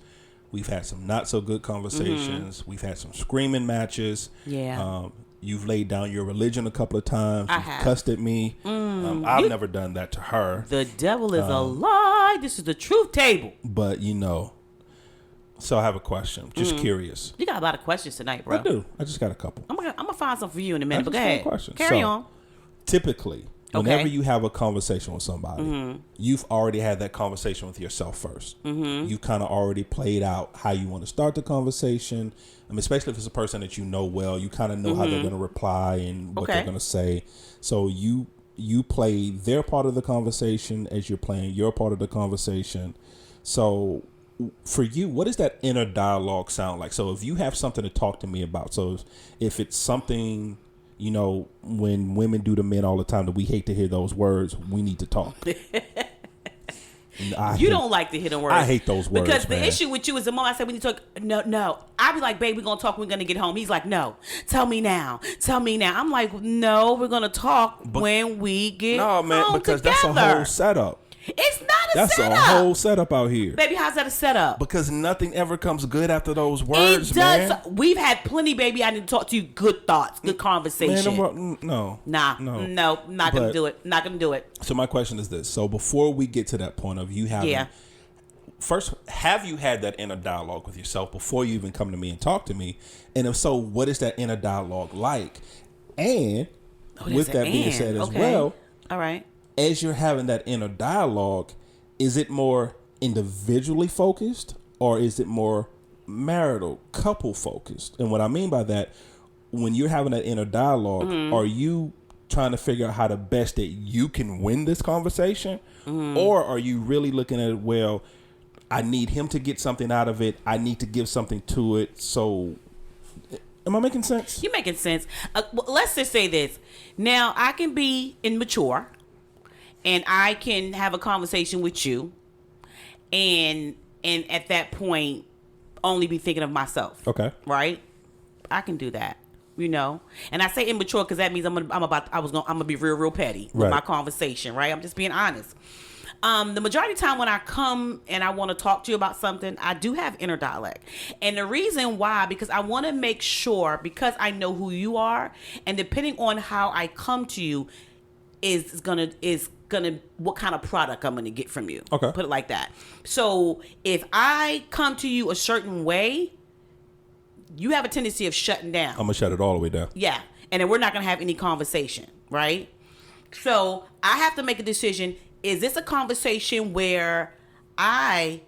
We've had some not so good conversations. We've had some screaming matches. Yeah. You've laid down your religion a couple of times. You've cussed at me. I've never done that to her. The devil is a lie. This is the truth table. But, so I have a question. Just curious. You got a lot of questions tonight, bro. I do. I just got a couple. I'm gonna find some for you in a minute, but go ahead. Carry on. Typically, whenever you have a conversation with somebody, you've already had that conversation with yourself first. You've kind of already played out how you want to start the conversation. I mean, especially if it's a person that you know well, you kind of know how they're going to reply and what they're going to say. So you play their part of the conversation as you're playing your part of the conversation. So for you, what does that inner dialogue sound like? So if you have something to talk to me about, so if it's something, when women do to men all the time that we hate to hear those words, we need to talk. You don't like to hear the words. I hate those words, because man. The issue with you is the moment I say we need to talk. No. I be like, babe, we're gonna talk. We're gonna get home. He's like, no. Tell me now. I'm like, no, we're gonna talk when we get home. No, man, because together. That's a whole setup. It's not a That's setup. That's a whole setup out here. Baby, how's that a setup? Because nothing ever comes good after those words, it does. man. We've had plenty, baby. I need to talk to you. Good thoughts, good conversation. Man, no. Not going to do it. Not going to do it. So my question is this. So before we get to that point of you having... First, have you had that inner dialogue with yourself before you even come to me and talk to me? And if so, what is that inner dialogue like? And with that being said as well... All right. As you're having that inner dialogue, is it more individually focused or is it more marital, couple focused? And what I mean by that, when you're having that inner dialogue, are you trying to figure out how the best that you can win this conversation? Or are you really looking at it, well, I need him to get something out of it. I need to give something to it. So am I making sense? You're making sense. Well, let's just say this. Now, I can be immature. And I can have a conversation with you, and at that point, only be thinking of myself. Okay. Right? I can do that. And I say immature because that means I'm gonna be real petty with my conversation. Right? I'm just being honest. The majority of the time when I come and I want to talk to you about something, I do have inner dialect. And the reason why, because I want to make sure, because I know who you are, and depending on how I come to you, is gonna what kind of product I'm gonna get from you. Okay. Put it like that. So if I come to you a certain way, you have a tendency of shutting down. I'm gonna shut it all the way down. Yeah. And then we're not gonna have any conversation, right? So I have to make a decision. Is this a conversation where I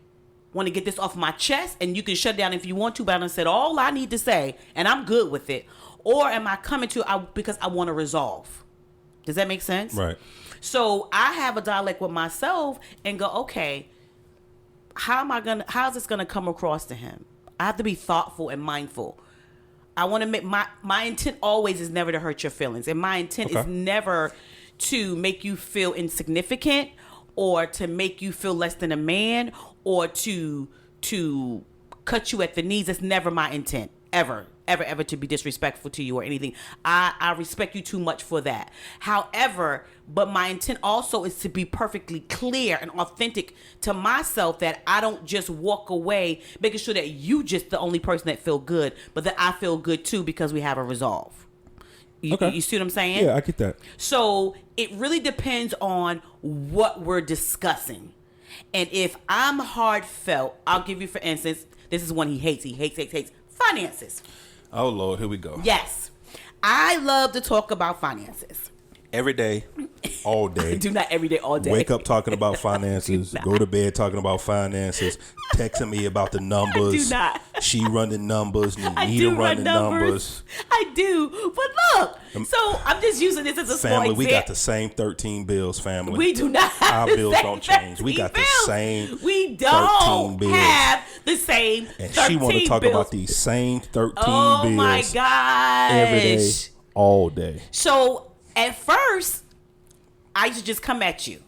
want to get this off my chest and you can shut down if you want to, but I done said all I need to say and I'm good with it? Or am I coming to because I want to resolve? Does that make sense? Right. So I have a dialect with myself and go, okay, how's this gonna come across to him? I have to be thoughtful and mindful. I want to make my intent always is never to hurt your feelings. And my intent is never to make you feel insignificant or to make you feel less than a man or to cut you at the knees. That's never my intent, ever to be disrespectful to you or anything. I respect you too much for that. However, but my intent also is to be perfectly clear and authentic to myself, that I don't just walk away making sure that you just the only person that feel good, but that I feel good too because we have a resolve. You see what I'm saying? Yeah, I get that. So it really depends on what we're discussing. And if I'm heartfelt, I'll give you, for instance, this is one he hates. He hates finances. Oh, Lord, here we go. Yes. I love to talk about finances. Every day, all day. Do not every day, all day. Wake up talking about finances. Go to bed talking about finances. Texting me about the numbers. I do not. She run the numbers. I Nita run the numbers. I do. But look, so I'm just using this as a small Family, example. we got the same 13 bills, family. We do not have Our the bills same don't change. We 13 got the bills. same We don't 13 bills. have the same And 13 she want to talk bills. about these same 13 Oh bills. my gosh. Every day, all day. So at first, I used to just come at you.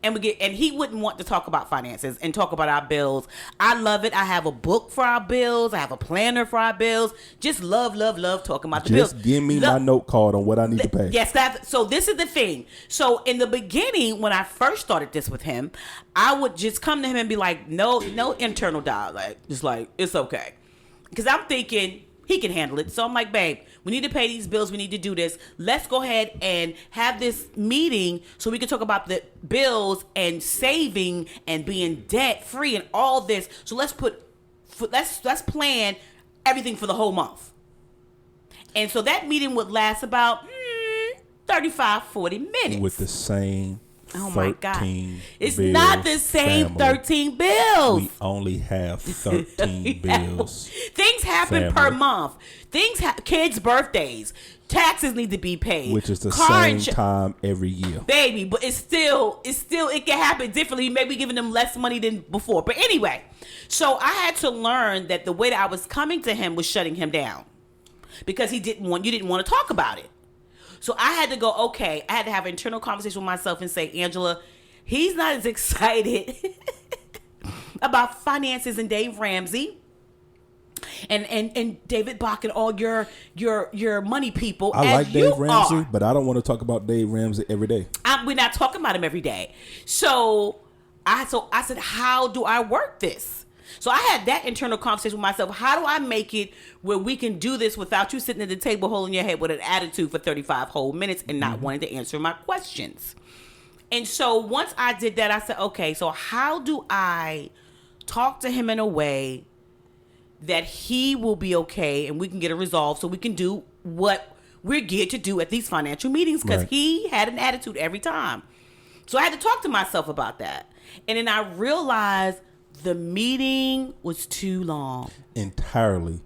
And he wouldn't want to talk about finances and talk about our bills. I love it. I have a book for our bills. I have a planner for our bills. Just love talking about the bills. Just give me my note card on what I need to pay. Yes, so this is the thing. So in the beginning, when I first started this with him, I would just come to him and be like, no internal dialogue. Just like, it's okay. Because I'm thinking he can handle it. So I'm like, babe, we need to pay these bills. We need to do this. Let's go ahead and have this meeting so we can talk about the bills and saving and being debt free and all this. So let's plan everything for the whole month. And so that meeting would last about 35, 40 minutes. With the same Oh my God. It's bills, not the same family. 13 bills. We only have 13 bills. Things happen per month. Kids' birthdays. Taxes need to be paid. Which is the same time every year. Baby, but it can happen differently. Maybe giving them less money than before. But anyway, so I had to learn that the way that I was coming to him was shutting him down. Because you didn't want to talk about it. So I had to go, okay, I had to have an internal conversation with myself and say, Angela, he's not as excited about finances and Dave Ramsey and David Bach and all your money people. I like Dave Ramsey, are. but I don't want to talk about Dave Ramsey every day. We're not talking about him every day. So I said, how do I work this? So I had that internal conversation with myself. How do I make it where we can do this without you sitting at the table holding your head with an attitude for 35 whole minutes and not wanting to answer my questions? And so once I did that, I said, okay, so how do I talk to him in a way that he will be okay and we can get it resolved so we can do what we're geared to do at these financial meetings? Because he had an attitude every time. So I had to talk to myself about that. And then I realized the meeting was too long. Entirely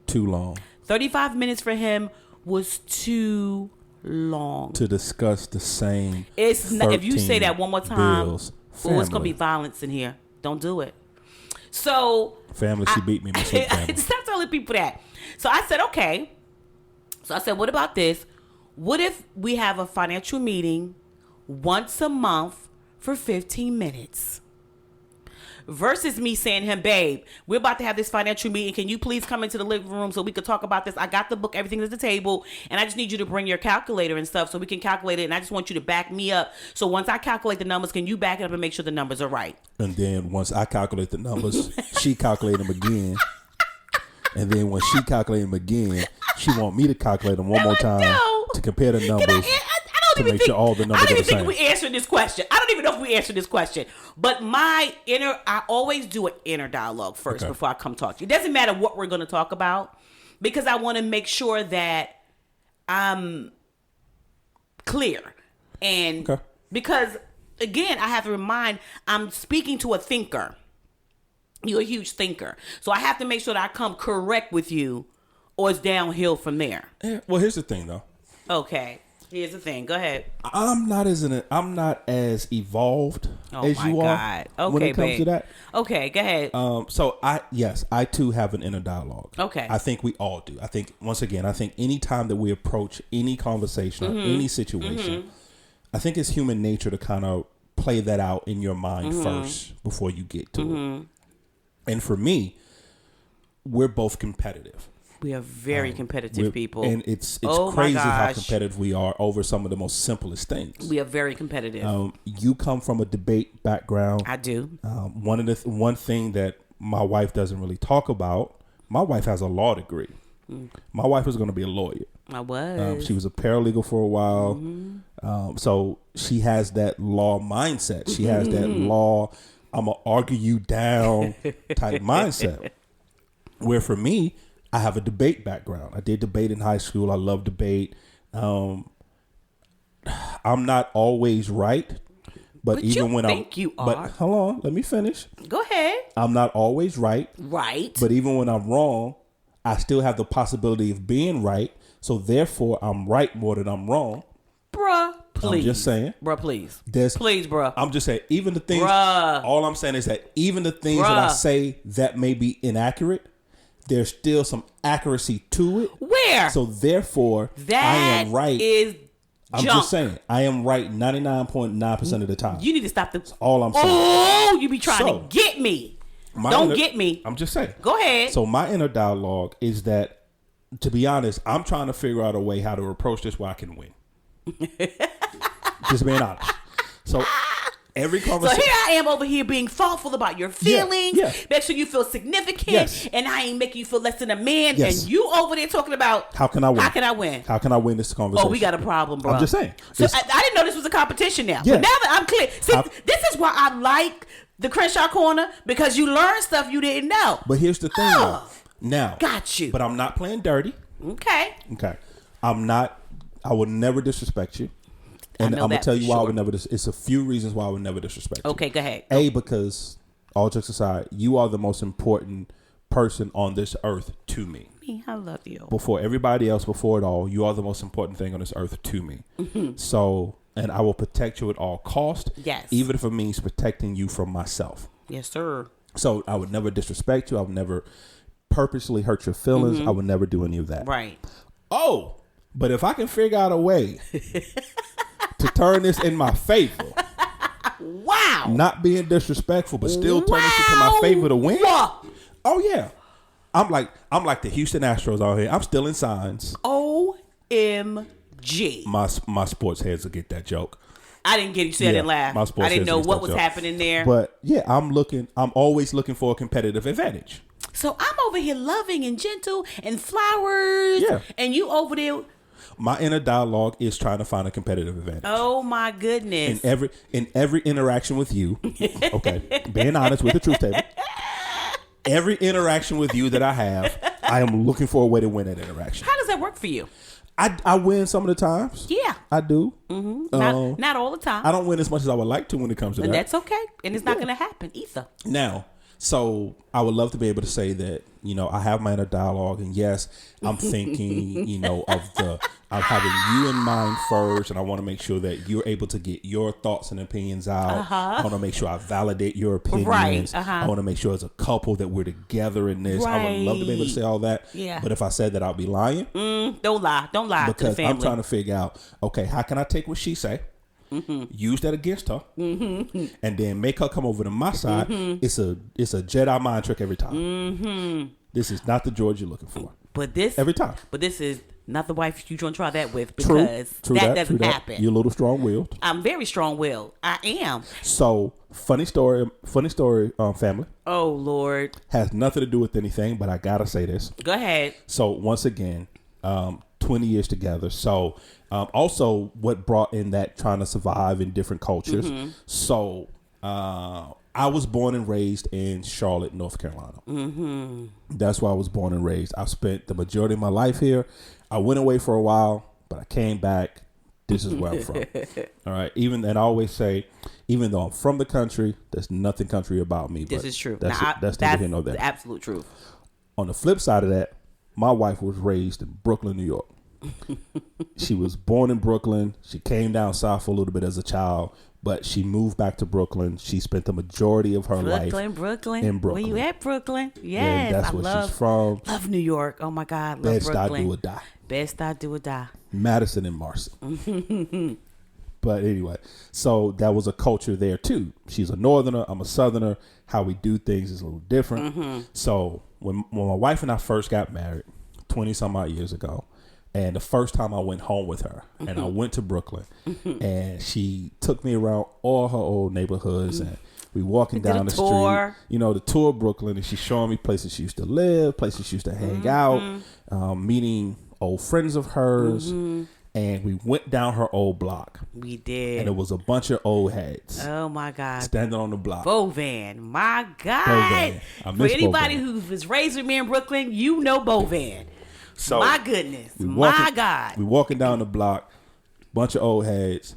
too long. 35 minutes for him was too long. To discuss the same. It's not, if you say that one more time, bills, it's going to be violence in here. Don't do it. So. Family, she beat me. Stop telling people that. So I said, okay. So I said, what about this? What if we have a financial meeting once a month for 15 minutes? Versus me saying to him, babe, we're about to have this financial meeting. Can you please come into the living room so we could talk about this? I got the book, everything's at the table, and I just need you to bring your calculator and stuff so we can calculate it, and I just want you to back me up. So once I calculate the numbers, can you back it up and make sure the numbers are right? And then once I calculate the numbers, she calculate them again. And then when she calculate them again, she want me to calculate them one more time to compare the numbers. To make sure all the numbers are the same. I don't even think we answered this question. I don't even know if we answered this question. But I always do an inner dialogue first before I come talk to you. It doesn't matter what we're going to talk about because I want to make sure that I'm clear. And because, again, I have to remind, I'm speaking to a thinker. You're a huge thinker. So I have to make sure that I come correct with you or it's downhill from there. Yeah, well, here's the thing, though. Okay. Here's the thing. Go ahead. I'm not as evolved as you are when it comes to that. Okay, go ahead. So I too have an inner dialogue. Okay. I think we all do. I think any time that we approach any conversation or any situation, I think it's human nature to kind of play that out in your mind first before you get to it. And for me, we're both competitive. We are very competitive people. And it's crazy how competitive we are over some of the most simplest things. We are very competitive. You come from a debate background. I do. One thing that my wife doesn't really talk about, my wife has a law degree. My wife was going to be a lawyer. I was. She was a paralegal for a while. So she has that law mindset. She has that law, I'm going to argue you down type mindset. Where for me, I have a debate background. I did debate in high school. I love debate. I'm not always right. But even you when think you are. But hold on, let me finish. Go ahead. I'm not always right. Right. But even when I'm wrong, I still have the possibility of being right. So therefore, I'm right more than I'm wrong. Bruh, please. I'm just saying. Bruh, please. Please, bruh. I'm just saying, even the things. Bruh. All I'm saying is that even the things that I say that may be inaccurate, there's still some accuracy to it. Where? So therefore, I am right. I'm junk. just saying, I am right 99.9% of the time. You need to stop That's all I'm saying. Oh, you be trying to get me. Don't get me. I'm just saying. Go ahead. So my inner dialogue is that, to be honest, I'm trying to figure out a way how to approach this where I can win. Just being honest. So every conversation. So here I am over here being thoughtful about your feelings. Yeah. Make sure you feel significant. Yes. And I ain't making you feel less than a man. Yes. And you over there talking about how can I win? How can I win? How can I win this conversation? Oh, we got a problem, bro. I'm just saying. So I didn't know this was a competition now. Yeah. But now that I'm clear. See, this is why I like the Crenshaw Corner, because you learn stuff you didn't know. But here's the thing, though. Now. Got you. But I'm not playing dirty. Okay. I would never disrespect you. And I'm going to tell you why I would never it's a few reasons why I would never disrespect you. Okay, go ahead. Because, all jokes aside, you are the most important person on this earth to me. I love you. Before everybody else, before it all, you are the most important thing on this earth to me. Mm-hmm. So, and I will protect you at all cost. Yes. Even if it means protecting you from myself. Yes, sir. So, I would never disrespect you. I would never purposely hurt your feelings. Mm-hmm. I would never do any of that. Right. Oh, but if I can figure out a way to turn this in my favor. Wow. Not being disrespectful, but still turn this into my favor to win. Oh yeah. I'm like the Houston Astros out here. I'm still in signs. OMG. My sports heads will get that joke. I didn't get it. You said I didn't laugh. I didn't know what was happening there. But yeah, I'm always looking for a competitive advantage. So I'm over here loving and gentle and flowers. Yeah. And you over there. My inner dialogue is trying to find a competitive advantage. Oh my goodness! In every interaction with you, okay, being honest with the truth table. Every interaction with you that I have, I am looking for a way to win that interaction. How does that work for you? I win some of the times. Yeah, I do. Mm-hmm. Not all the time. I don't win as much as I would like to when it comes to that. And that's okay, and it's not going to happen either. Now. So I would love to be able to say that, I have my inner dialogue, and yes, I'm thinking, of having you in mind first, and I want to make sure that you're able to get your thoughts and opinions out. Uh-huh. I want to make sure I validate your opinions. Right. Uh-huh. I want to make sure as a couple that we're together in this. Right. I would love to be able to say all that. Yeah. But if I said that, I'll be lying. Don't lie to the family. Because I'm trying to figure out, okay, how can I take what she say? Mm-hmm. Use that against her, mm-hmm. and then make her come over to my side. Mm-hmm. It's a Jedi mind trick every time. Mm-hmm. This is not the George you're looking for. But this every time. But this is not the wife you're going to try that with, because that doesn't happen. You're a little strong-willed. I'm very strong-willed. I am. So funny story, family. Oh Lord. Has nothing to do with anything, but I gotta say this. Go ahead. So once again, 20 years together. So. Also, what brought in that trying to survive in different cultures. Mm-hmm. So, I was born and raised in Charlotte, North Carolina. Mm-hmm. That's where I was born and raised. I spent the majority of my life here. I went away for a while, but I came back. This is where I'm from. All right. And I always say, even though I'm from the country, there's nothing country about me. This is true. That's the absolute truth. On the flip side of that, my wife was raised in Brooklyn, New York. She was born in Brooklyn. She came down south for a little bit as a child, but she moved back to Brooklyn. She spent the majority of her life in Brooklyn. Where you at, Brooklyn? Yes, that's where she's from. Love New York. Oh my God, love Best Brooklyn. I do or die. Best I do or die. Madison and Marcy. But anyway, so that was a culture there too. She's a northerner. I'm a southerner. How we do things is a little different. Mm-hmm. So when my wife and I first got married, 20 some odd years ago. And the first time I went home with her, mm-hmm. and I went to Brooklyn, mm-hmm. and she took me around all her old neighborhoods, mm-hmm. and we walking down the tour. Street, the tour of Brooklyn, and she's showing me places she used to live, places she used to hang mm-hmm. out, meeting old friends of hers, mm-hmm. and we went down her old block. We did. And it was a bunch of old heads. Oh, my God. Standing on the block. Bovan. My God. Bovan. For anybody who was raised with me in Brooklyn, you know Bovan. So my goodness, my God. We walking down the block, bunch of old heads,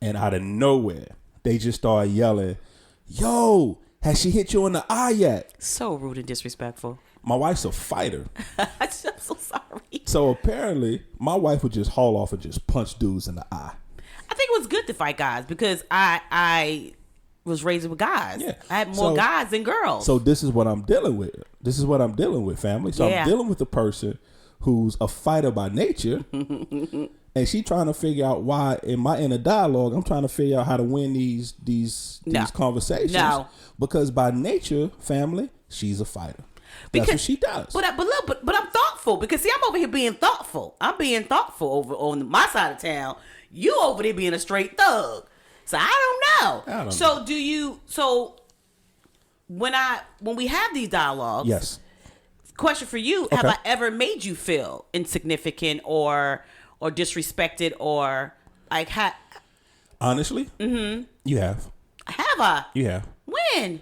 and out of nowhere, they just started yelling, "Yo, has she hit you in the eye yet?" So rude and disrespectful. My wife's a fighter. I'm so sorry. So apparently, my wife would just haul off and just punch dudes in the eye. I think it was good to fight guys because I was raised with guys. Yeah. I had more guys than girls. So this is what I'm dealing with. Family. So I'm dealing with a person who's a fighter by nature. And she trying to figure out why in my inner dialogue, I'm trying to figure out how to win these conversations. No. Because by nature, family, she's a fighter. That's what she does. But I'm thoughtful because see, I'm over here being thoughtful. I'm being thoughtful over on my side of town. You over there being a straight thug. So I don't know. So do you? So when we have these dialogues, yes. Question for you: okay. Have I ever made you feel insignificant or disrespected or like? Honestly, you have. Have I? You have. When?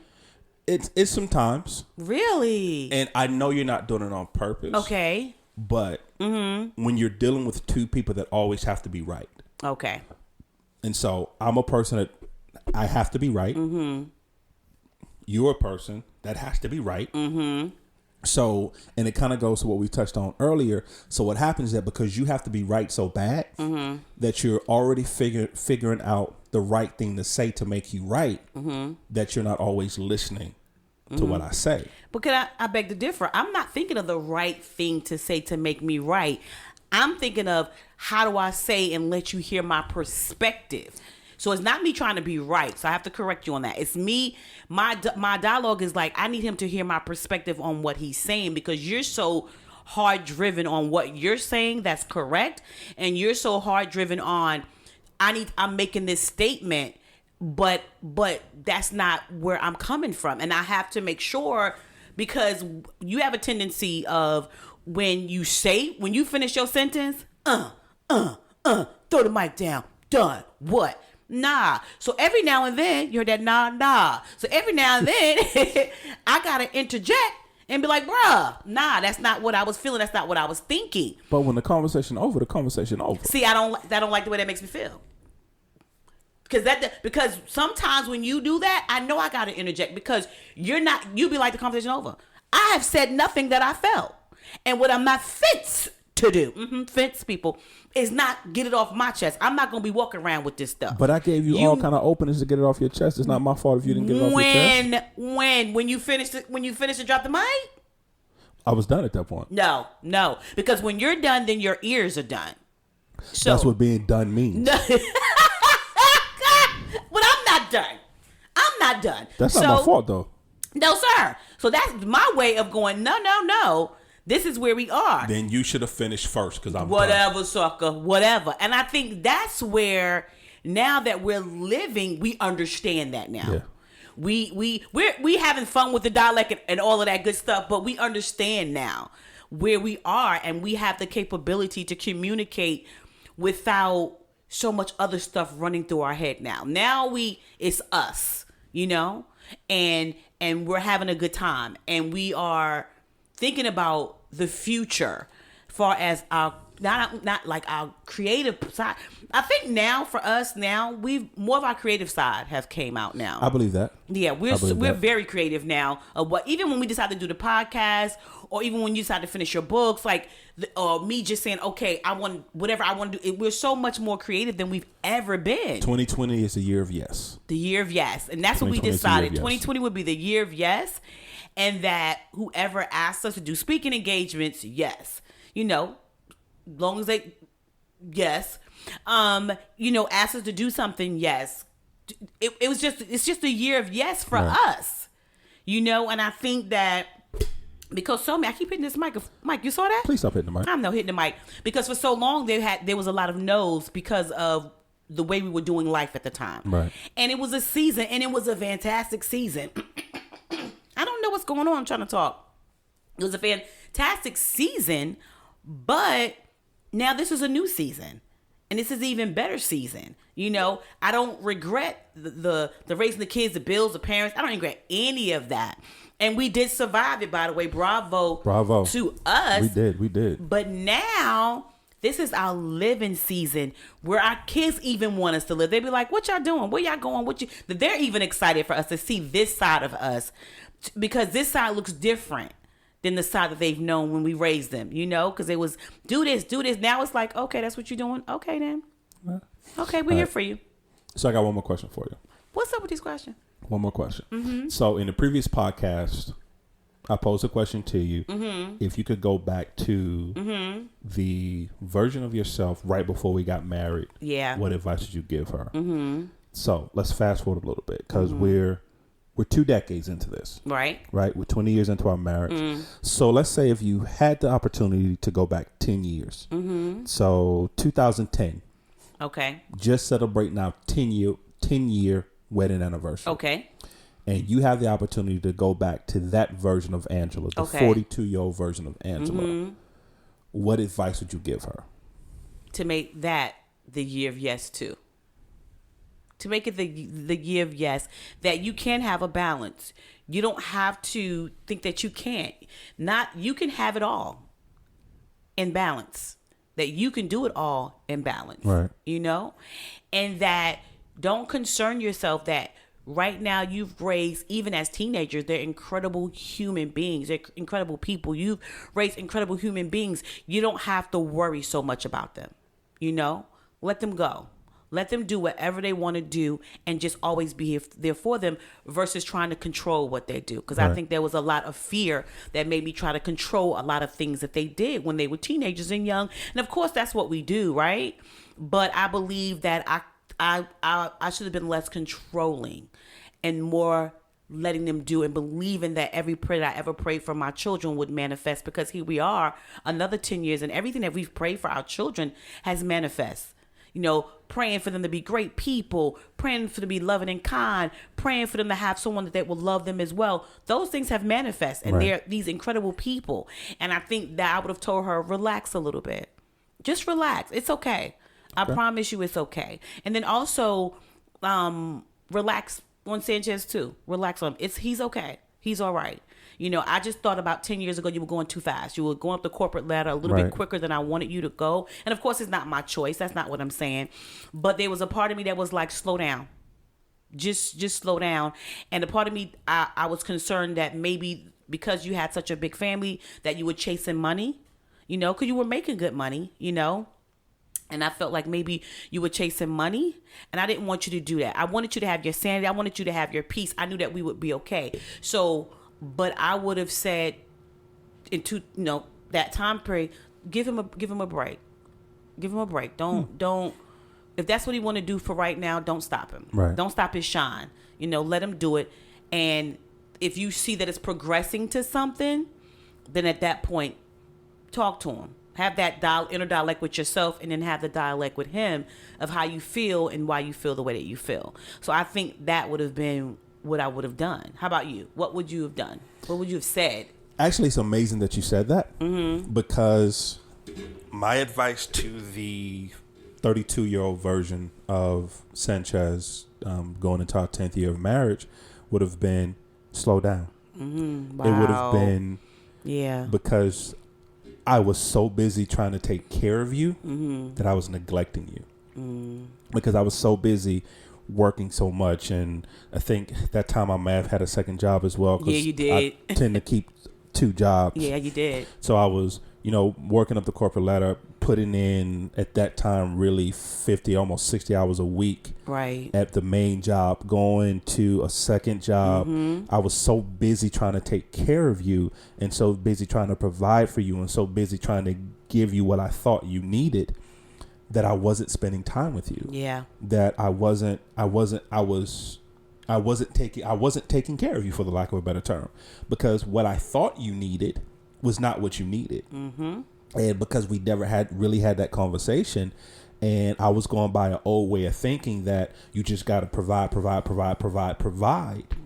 It's sometimes. Really? And I know you're not doing it on purpose. Okay. But when you're dealing with two people that always have to be right. Okay. And so I'm a person that I have to be right. You're a person that has to be right. So, and it kind of goes to what we touched on earlier. So what happens is that because you have to be right so bad that you're already figuring out the right thing to say to make you right, that you're not always listening to what I say. But can I beg to differ? I'm not thinking of the right thing to say to make me right. I'm thinking of how do I say and let you hear my perspective. So it's not me trying to be right. So I have to correct you on that. It's me. My dialogue is like, I need him to hear my perspective on what he's saying because you're so hard driven on what you're saying. That's correct. And you're so hard driven on, I'm making this statement, but that's not where I'm coming from. And I have to make sure because you have a tendency of when you finish your sentence, throw the mic down, done, what? Nah. So every now and then, you heard that nah. So every now and then, I got to interject and be like, bruh, nah, that's not what I was feeling. That's not what I was thinking. But when the conversation over. See, I don't like the way that makes me feel. Because sometimes when you do that, I know I got to interject because you be like the conversation over. I have said nothing that I felt. And what I'm not fit to do, fence people, is not get it off my chest. I'm not going to be walking around with this stuff. But I gave you all kind of openings to get it off your chest. It's not my fault if you didn't get it off your chest. When you finish to drop the mic? I was done at that point. No. Because when you're done, then your ears are done. So that's what being done means. But I'm not done. That's not my fault, though. No, sir. So that's my way of going, no. This is where we are. Then you should have finished first because I'm whatever, done. Sucker, whatever. And I think that's where, now that we're living, we understand that now. Yeah. We having fun with the dialect and all of that good stuff, but we understand now where we are and we have the capability to communicate without so much other stuff running through our head now. Now it's us, and we're having a good time and we are thinking about the future far as our not like our creative side. I think now for us more of our creative side has came out now. I believe that. Yeah, we're very creative now. Even when we decide to do the podcast, or even when you decide to finish your books, or me just saying, okay, I want whatever I want to do. We're so much more creative than we've ever been. 2020 is the year of yes. The year of yes, and that's what we decided. 2020 would be the year of yes, and that whoever asks us to do speaking engagements, yes, long as they, yes, ask us to do something, yes. It's just a year of yes for us, and I think that because I keep hitting this mic. Mike, you saw that? Please stop hitting the mic. I'm not hitting the mic because for so long there was a lot of no's because of the way we were doing life at the time. Right. And it was a season, and it was a fantastic season. I don't know what's going on. I'm trying to talk. It was a fantastic season, but now this is a new season, and this is an even better season. I don't regret the raising the kids, the bills, the parents. I don't regret any of that. And we did survive it, by the way. Bravo to us. We did. But now This is our living season where our kids even want us to live. They be like, what y'all doing? Where y'all going? They're even excited for us to see this side of us, because this side looks different than the side that they've known when we raised them, because it was do this. Now it's like, okay, that's what you're doing. Okay, then. Okay, we're here for you. So I got one more question for you. What's up with these questions? One more question. So in the previous podcast, I posed a question to you. If you could go back to the version of yourself right before we got married, what advice would you give her? So let's fast forward a little bit, because we're 2 decades into this. Right. We're 20 years into our marriage. So let's say if you had the opportunity to go back 10 years. So 2010. Okay. Just celebrating our 10-year wedding anniversary. Okay. And you have the opportunity to go back to that version of Angela, the 42-year-old version of Angela. What advice would you give her? To make that the year of yes, too. To make it the year of yes, that you can have a balance. You don't have to think that you can't. You can have it all in balance. That you can do it all in balance. Right. And that don't concern yourself that right now you've raised, even as teenagers, they're incredible human beings. They're incredible people. You've raised incredible human beings. You don't have to worry so much about them. Let them go. Let them do whatever they want to do and just always be there for them versus trying to control what they do. Because I think there was a lot of fear that made me try to control a lot of things that they did when they were teenagers and young. And of course, that's what we do, right? But I believe that I should have been less controlling and more letting them do, and believing that every prayer that I ever prayed for my children would manifest, because here we are another 10 years and everything that we've prayed for our children has manifest. Praying for them to be great people, praying for them to be loving and kind, praying for them to have someone that will love them as well. Those things have manifest, and they're these incredible people. And I think that I would have told her, relax a little bit. Just relax. It's okay. I promise you it's okay. And then also relax on Sanchez too. Relax on him. He's okay. He's all right. I just thought about 10 years ago, you were going too fast. You were going up the corporate ladder a little bit quicker than I wanted you to go. And of course, it's not my choice. That's not what I'm saying. But there was a part of me that was like, slow down. Just slow down. And a part of me, I was concerned that maybe because you had such a big family that you were chasing money, because you were making good money, And I felt like maybe you were chasing money, and I didn't want you to do that. I wanted you to have your sanity. I wanted you to have your peace. I knew that we would be okay. But I would have said, into that time period, give him a break. Give him a break. Don't. If that's what he want to do for right now, don't stop him. Right. Don't stop his shine. Let him do it. And if you see that it's progressing to something, then at that point, talk to him. Have that inner dialect with yourself, and then have the dialect with him of how you feel and why you feel the way that you feel. So I think that would have been what I would have done. How about you? What would you have done? What would you have said? Actually, it's amazing that you said that, because my advice to the 32-year-old version of Sanchez going into our 10th year of marriage would have been slow down. Wow. It would have been because I was so busy trying to take care of you that I was neglecting you because I was so busy working so much. And I think that time I may have had a second job as well. Yeah, you did. I tend to keep 2 jobs. Yeah, you did. So I was, working up the corporate ladder, putting in at that time really 50, almost 60 hours a week. Right. At the main job, going to a second job. I was so busy trying to take care of you, and so busy trying to provide for you, and so busy trying to give you what I thought you needed, that I wasn't spending time with you. Yeah. That I wasn't taking care of you, for the lack of a better term, because what I thought you needed was not what you needed. And because we never really had that conversation, and I was going by an old way of thinking that you just got to provide.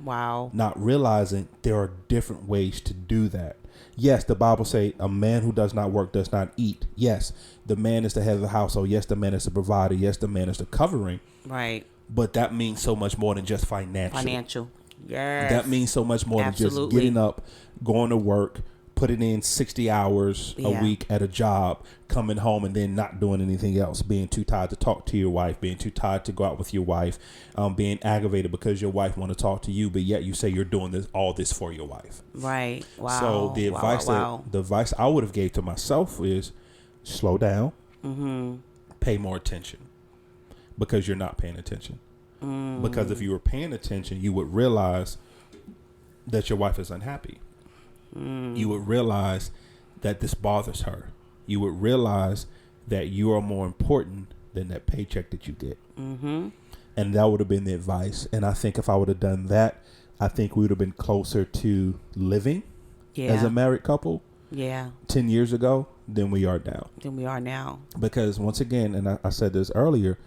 Wow. Not realizing there are different ways to do that. Yes, the Bible say a man who does not work does not eat. Yes, the man is the head of the household. Yes, the man is the provider. Yes, the man is the covering. Right. But that means so much more than just financial. Yes. That means so much more than just getting up, going to work, putting in 60 hours a week at a job, coming home and then not doing anything else, being too tired to talk to your wife, being too tired to go out with your wife, being aggravated because your wife want to talk to you, but yet you say you're doing all this for your wife. Right. Wow. So the advice the advice I would have gave to myself is slow down, pay more attention, because you're not paying attention. Because if you were paying attention, you would realize that your wife is unhappy. You would realize that this bothers her. You would realize that you are more important than that paycheck that you get. And that would have been the advice. And I think if I would have done that, I think we would have been closer to living as a married couple 10 years ago than we are now. Because once again, and I said this earlier,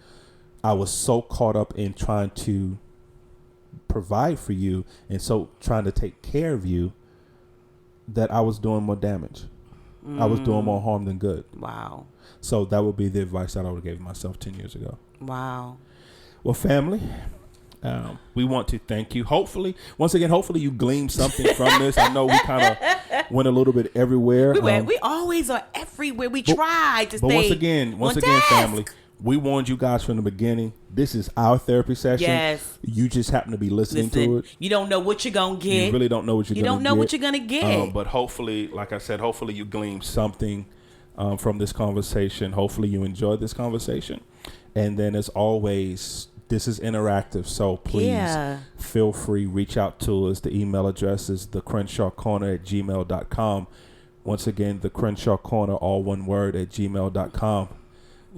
I was so caught up in trying to provide for you and so trying to take care of you that I was doing more damage. I was doing more harm than good. Wow. So that would be the advice that I would have gave myself 10 years ago. Wow. Well, family, we want to thank you. Hopefully you gleaned something from this. I know we kind of went a little bit everywhere. We always are everywhere. We try to stay. But once again, family, we warned you guys from the beginning. This is our therapy session. Yes. You just happen to be listening to it. You don't know what you're going to get. You really don't know what you're going to get. You don't know what you're going to get. But hopefully, like I said, hopefully you gleaned something from this conversation. Hopefully you enjoyed this conversation. And then as always, this is interactive. So please feel free, reach out to us. The email address is theCrenshawCorner@gmail.com. Once again, the Crenshaw Corner, all one word, @gmail.com.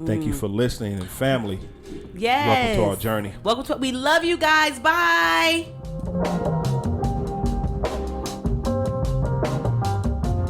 Thank you for listening, and family. Yes. Welcome to our journey. We love you guys. Bye.